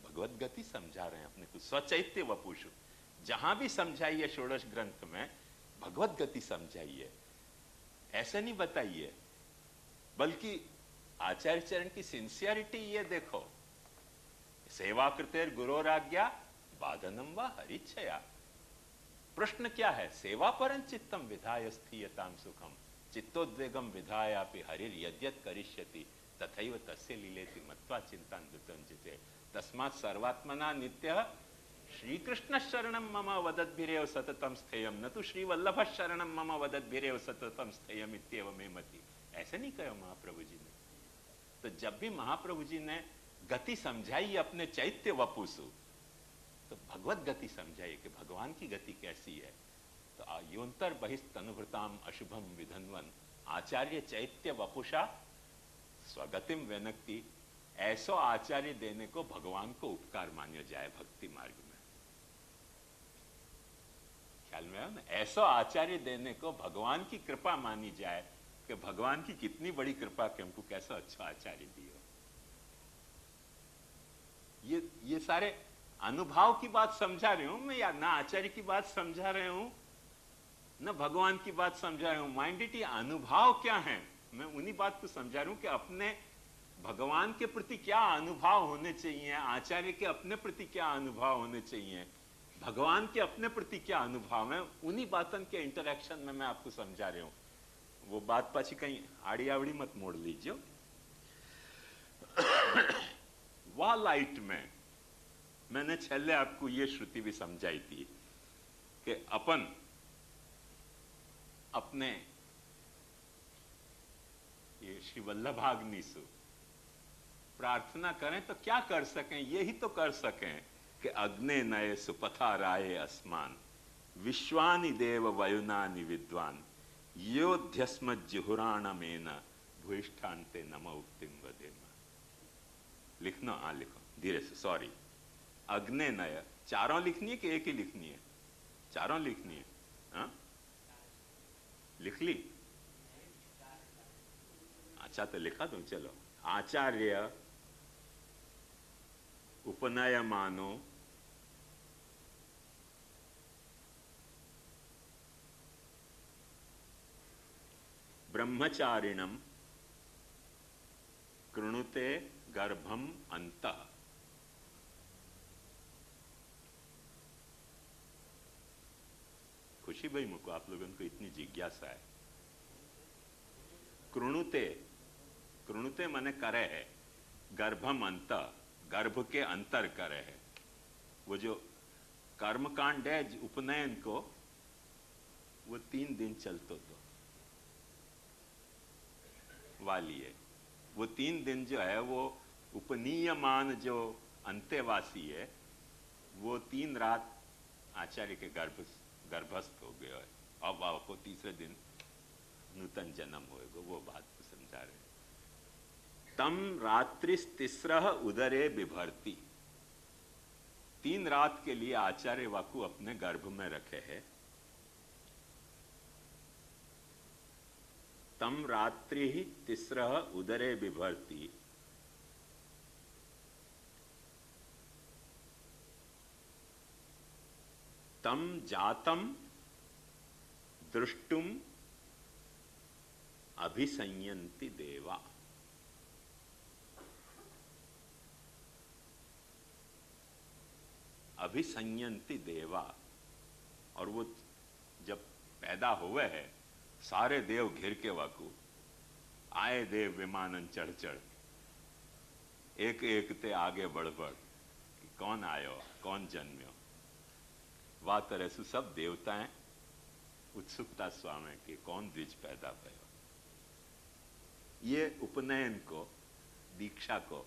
Speaker 1: भगवत गति समझा रहे हैं अपने को, स्वचैत्य वपुषु। जहां भी समझाइए षोडश ग्रंथ में भगवत गति समझाइए, ऐसे नहीं बताइए, बल्कि आचार्य चरण की सिंसियरिटी ये देखो। सेवा कृतेर गुरोराज्ञा बाधनम व हरिच्छया। प्रश्न क्या है? सेवा परं चित्तम विधाय स्थीयतां सुखम चित्तोद्वेगम विधायापि हरिर यद्यत् करिष्यति तथैव तस्य लीलेति मत्वा चिंतां दुतंजिते तस्मात् सर्वात्मना नित्यः श्री कृष्ण शरणम मम वदद्भिरेव सततम स्थेयम न तो श्री वल्लभ शरणम मम वदद्भिरेव सततम स्थेयम इत्येव मे मति। ऐसे नहीं कहो महाप्रभु जी ने। तो जब भी महाप्रभु जी ने गति समझाई अपने चैत्य वपुसु, तो भगवत गति समझाई कि भगवान की गति कैसी है। तो योन्तर बहिस्तनुभृताम अशुभम विधन्वन आचार्य चैत्य वपुषा स्वगतिम वेनक्ति। ऐसो आचार्य देने को भगवान को उपकार मान्यो जाए भक्ति मार्ग में। ख्याल में हो ना? ऐसो आचार्य देने को भगवान की कृपा मानी जाए कि भगवान की कितनी बड़ी कृपा कि हमको कैसा अच्छा आचार्य दियो। ये सारे अनुभाव की बात समझा रहे हूं मैं, या ना आचार्य की बात समझा रहे हूं ना भगवान की बात समझा रहे हूं। माइंडिटी अनुभाव क्या है, मैं उन्हीं बात को समझा रहा हूं कि अपने भगवान के प्रति क्या अनुभव होने चाहिए, आचार्य के अपने प्रति क्या अनुभव होने चाहिए, भगवान के अपने प्रति क्या अनुभव है, उन्हीं बातों के इंटरेक्शन में मैं आपको समझा रहा हूं। वो बात पाछी कहीं आड़ी आवड़ी मत मोड़ लीजिए। वह लाइट में मैंने छेले आपको ये श्रुति भी समझाई थी कि अपन अपने ये श्री वल्लभाग्नि से प्रार्थना करें तो क्या कर सकें? यही तो कर सकें कि अग्ने नये सुपथा राये अस्मान विश्वानि देव वयुनानि विद्वान योध्यस्मज्जुहुराणमेन भूयिष्ठान्ते नम उक्तिं वदेम। लिखना, लिखो धीरे से, सॉरी। अग्ने नय चारों लिखनी है कि एक ही लिखनी है? चारों लिखनी है। हाँ, लिख ली? अच्छा तो लिखा दो। चलो। आचार्य उपनयमानो ब्रह्मचारिणम कृणुते गर्भम अंतः। खुशी भाई मुझको आप लोगों को इतनी जिज्ञासा है। कृणुते, कृणुते माने करे है, गर्भम अंतः गर्भ के अंतर करे है। वो जो कर्मकांड है उपनयन को, वो 3 दिन चलतो तो वाली है। वो 3 दिन जो है वो उपनीयमान जो अंत्यवासी है, वो 3 रात आचार्य के गर्भस्थ हो गया है। अब आपको तीसरे दिन नूतन जन्म होएगा। वो बात को समझा रहे। तम रात्रिस्तिस्रः उदरे बिभर्ति। 3 रात के लिए आचार्य वाकु अपने गर्भ में रखे हैं। तम रात्रि तिस्रः उदरे बिभर्ति, तम जातम दृष्टुम अभिसंयन्ति देवा। अभिसंयन्ति देवा। और वो जब पैदा हुए है, सारे देव घिर के वाकू आए, देव विमानन चढ़ चढ़, एक एक ते आगे बढ़ बढ़ कि कौन आयो, कौन जन्म्यो। वा तरह से सब देवताएं उत्सुकता स्वामी कि कौन द्विज पैदा भयो। ये उपनयन को, दीक्षा को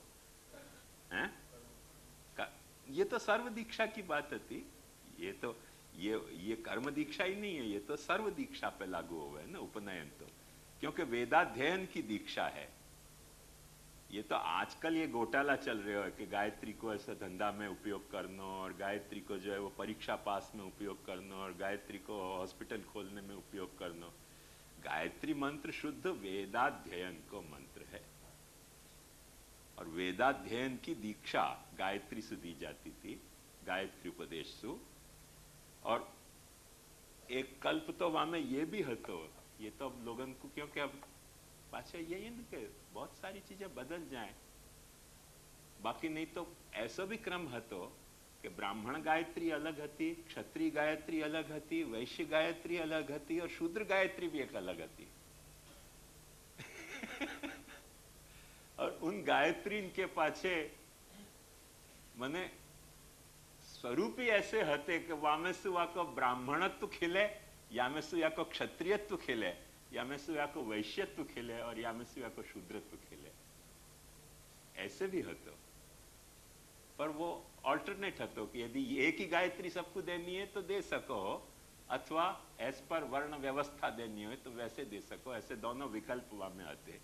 Speaker 1: हैं, ये तो सर्व दीक्षा की बात थी। ये तो ये कर्म दीक्षा ही नहीं है, ये तो सर्व दीक्षा पे लागू हुआ है ना उपनयन तो, क्योंकि वेदाध्ययन की दीक्षा है। ये तो आजकल ये घोटाला चल रहा है कि गायत्री को ऐसे धंधा में उपयोग करना, और गायत्री को जो है वो परीक्षा पास में उपयोग करना, और गायत्री को हॉस्पिटल खोलने में उपयोग करना। गायत्री मंत्र शुद्ध वेदाध्ययन को मंत्र है, और वेदाध्ययन की दीक्षा गायत्री से दी जाती थी, गायत्री उपदेश सु। और एक कल्प तो वहां में ये भी हतो, ये तो अब लोगन को, क्योंकि अब पाछे यही न कि बहुत सारी चीजें बदल जाएं, बाकी नहीं तो ऐसा भी क्रम हतो कि ब्राह्मण गायत्री अलग हती, क्षत्रिय गायत्री अलग हती, वैश्य गायत्री अलग हती, और शूद्र गायत्री भी एक अलग हती। और उन गायत्री के पाछे मने स्वरूप ही ऐसे हते कि वामे से वाको ब्राह्मणत्व खिले, या में से याको क्षत्रियत्व खिले, या में से याको वैश्यत्व खिले, और या में से याको शूद्रत्व खिले। ऐसे भी हतो, पर वो ऑल्टरनेट हतो कि यदि एक ही गायत्री सबको देनी है तो दे सको, अथवा एज पर वर्ण व्यवस्था देनी हो तो वैसे दे सको। ऐसे दोनों विकल्प वहां में आते।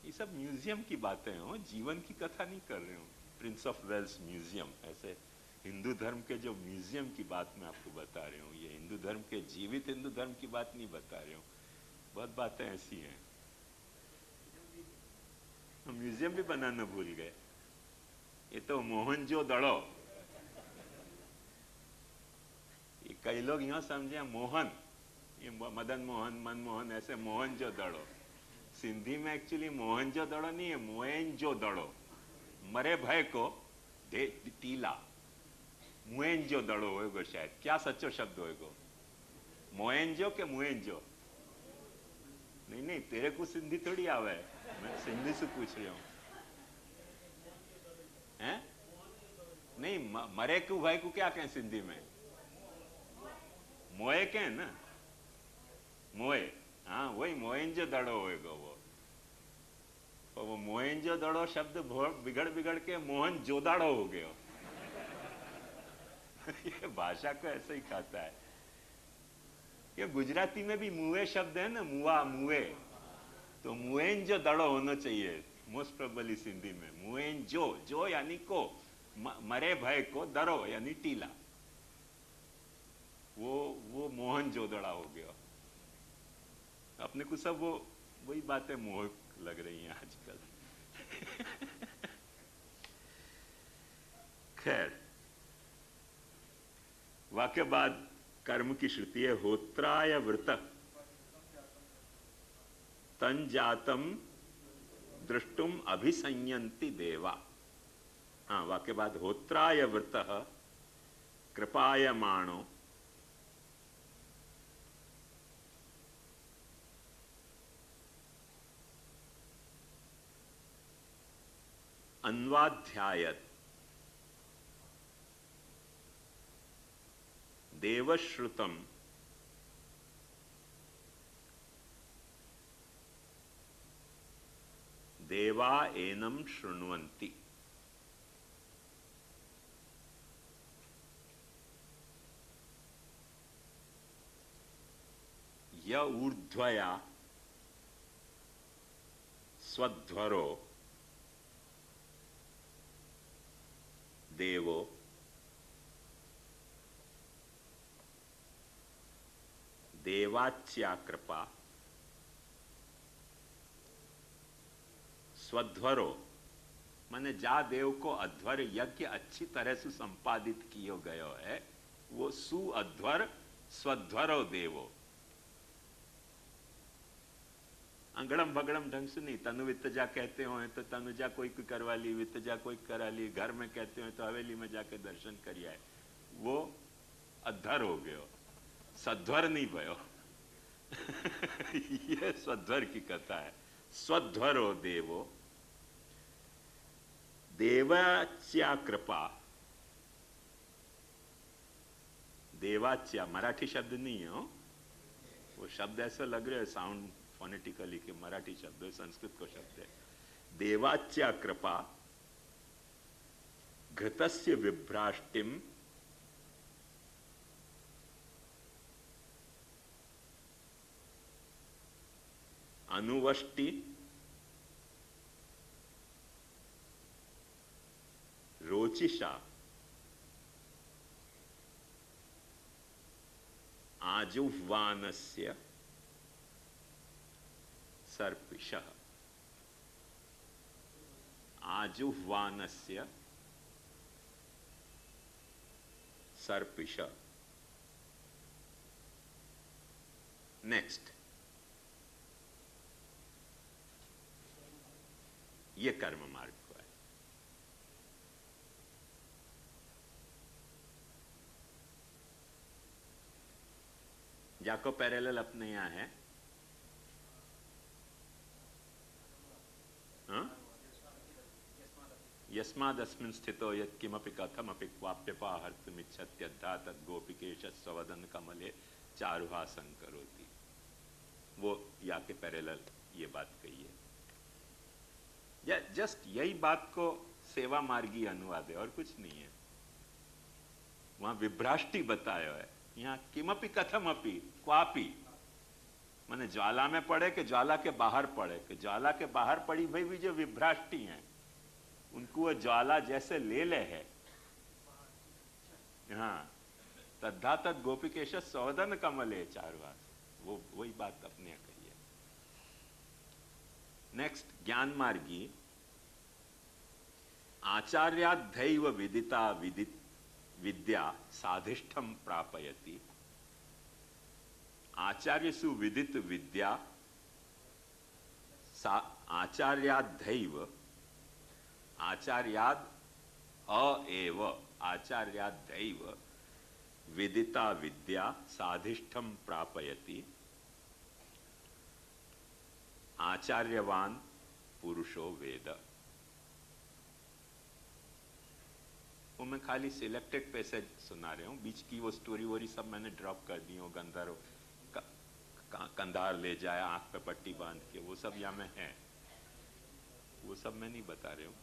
Speaker 1: ये सब म्यूजियम की बातें हो, जीवन की कथा नहीं कर रहे हूं। प्रिंस ऑफ वेल्स म्यूजियम, ऐसे हिंदू धर्म के जो म्यूजियम की बात मैं आपको बता रही हूँ। ये हिंदू धर्म के, जीवित हिंदू धर्म की बात नहीं बता रही हूँ। बहुत बातें ऐसी हैं, हम म्यूजियम भी बनाना भूल गए। ये तो मोहनजोदड़ो, ये कई लोग यहाँ समझे मोहन, ये मदन मोहन, मनमोहन, ऐसे मोहनजोदड़ो। सिंधी में एक्चुअली मोहनजोदड़ो नहीं है, मोहनजोदड़ो। मरे भय को टीला, मोहनजोदड़ो होएगो शायद। क्या सच्चो शब्द होएगो, मोहनजो के मुएंजो? नहीं नहीं, तेरे को सिंधी थोड़ी आवे, मैं सिंधी से पूछ रही हूँ। हैं? नहीं, मरे को भाई को क्या कहें सिंधी में? मोए कहें ना, मोए। हाँ, वही मोहनजोदड़ो होएगा वो। और वो मोहनजोदड़ो शब्द बिगड़ बिगड़ के मोहन जोदाड़ो हो गया। ये भाषा को ऐसे ही खाता है। ये गुजराती में भी मुए शब्द है ना, मुआ, मुए, तो मोहनजोदड़ो होना चाहिए मोस्ट प्रोबेबली सिंधी में। मोहनजो, जो यानी को, मरे भय को, दड़ो यानी टीला, वो मोहनजोदड़ा हो गया। अपने को सब वही बातें मोह लग रही हैं आजकल। खैर, वाक्य बाद कर्म की श्रुति है, होत्राय वृत तंजातम दृष्टुम अभिसंयन्ति देवा। हाँ, वाक्य बाद होत्राय वृत कृपायमाणो अन्वाध्यायत देवश्रुतम देवा एनम शृण्वन्ति। य ऊर्ध्वया स्वध्वरो देवो देवाच्या कृपा स्वध्वरो माने जा देव को अध्वर यज्ञ अच्छी तरह से संपादित कियो गयो है वो सु अध्वर स्वध्वरो देवो। अंगड़म बगड़म ढंग से नहीं, तनु वित्तजा कहते हो तो तनुजा कोई करवा ली, वित्तजा कोई करा ली, घर में कहते हो तो हवेली में जाके दर्शन करिए आए, वो अध्वर हो गयो, सध्वर नहीं भयो। ये स्वध्वर की कथा है। स्वध्वरो देवो देवाच्या कृपा, देवाच्या मराठी शब्द नहीं है, वो शब्द ऐसा लग रहा है साउंड फोनेटिकली के मराठी शब्द है, संस्कृत को शब्द है। देवाच्या कृपा घृतस्य विभ्राष्टिम अनुवष्टि रोचिषा आजुह्वानस्य सर्पिषः, आजुह्वानस्य सर्पिषः। नेक्स्ट, ये कर्म मार्ग को है। जाको पैरेलल अपने यहां है, यस्मादस्मिन् स्थितो यत्किमपि कथमपि क्वाप्यपाहर्तुमिच्छत्यद्धा तद्गोपिकेश स्वदन कमले चारुहासं करोति। वो या के पैरेलल ये बात कही है। या जस्ट यही बात को सेवा मार्गी अनुवाद है और कुछ नहीं है। वहां विभ्राष्टि बताया है, यहाँ किमपि कथमपि क्वापि माने ज्वाला में पड़े कि ज्वाला के बाहर पड़े, कि ज्वाला के बाहर पड़ी भाई भी जो विभ्राष्टि हैं उनको वो ज्वाला जैसे ले ले है। हाँ, तद्धा तद गोपिकेश सौदन कमले चारुहास, वो वही बात अपने कही है। नेक्स्ट, ज्ञान मार्गी आचार्याद्धैव विदिता विद्या साधिष्ठम प्रापयति। आचार्यसु विदित विद्या आचार्याद्धैव, आचार्याद एव, आचार्याद्धैव विदिता विद्या साधिष्ठम प्रापयति। आचार्यवान पुरुषो वेद। वो मैं खाली सिलेक्टेड पैसेज सुना रहा हूँ, बीच की वो स्टोरी वोरी सब मैंने ड्रॉप कर दी हो। गंधर्व कंधार ले जाया आंख पे पट्टी बांध के, वो सब या में है, वो सब मैं नहीं बता रहा हूँ।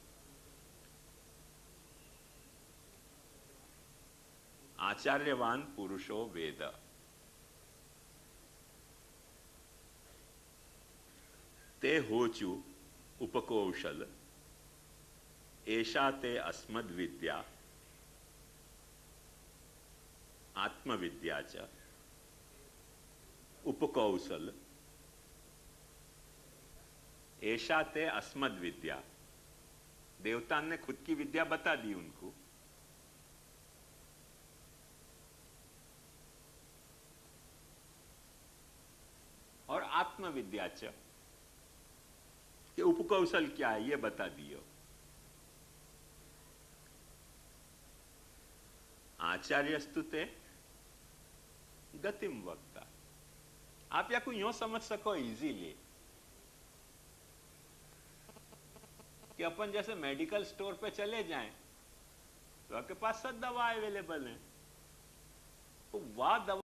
Speaker 1: आचार्यवान पुरुषो वेद। ते होचु उपकौशल एषा ते अस्मद् विद्या आत्मविद्या च उपकौशल एषा ते अस्मद् विद्या। देवता ने खुद की विद्या बता दी उनको। और आत्मविद्या च कि उपकौशल क्या है ये बता दियो। आचार्यस्तुते गतिम वक्ता। आप या कोई यूं समझ सको इजीली कि अपन जैसे मेडिकल स्टोर पे चले जाएं तो आपके पास सब दवा अवेलेबल है, तो वह दवा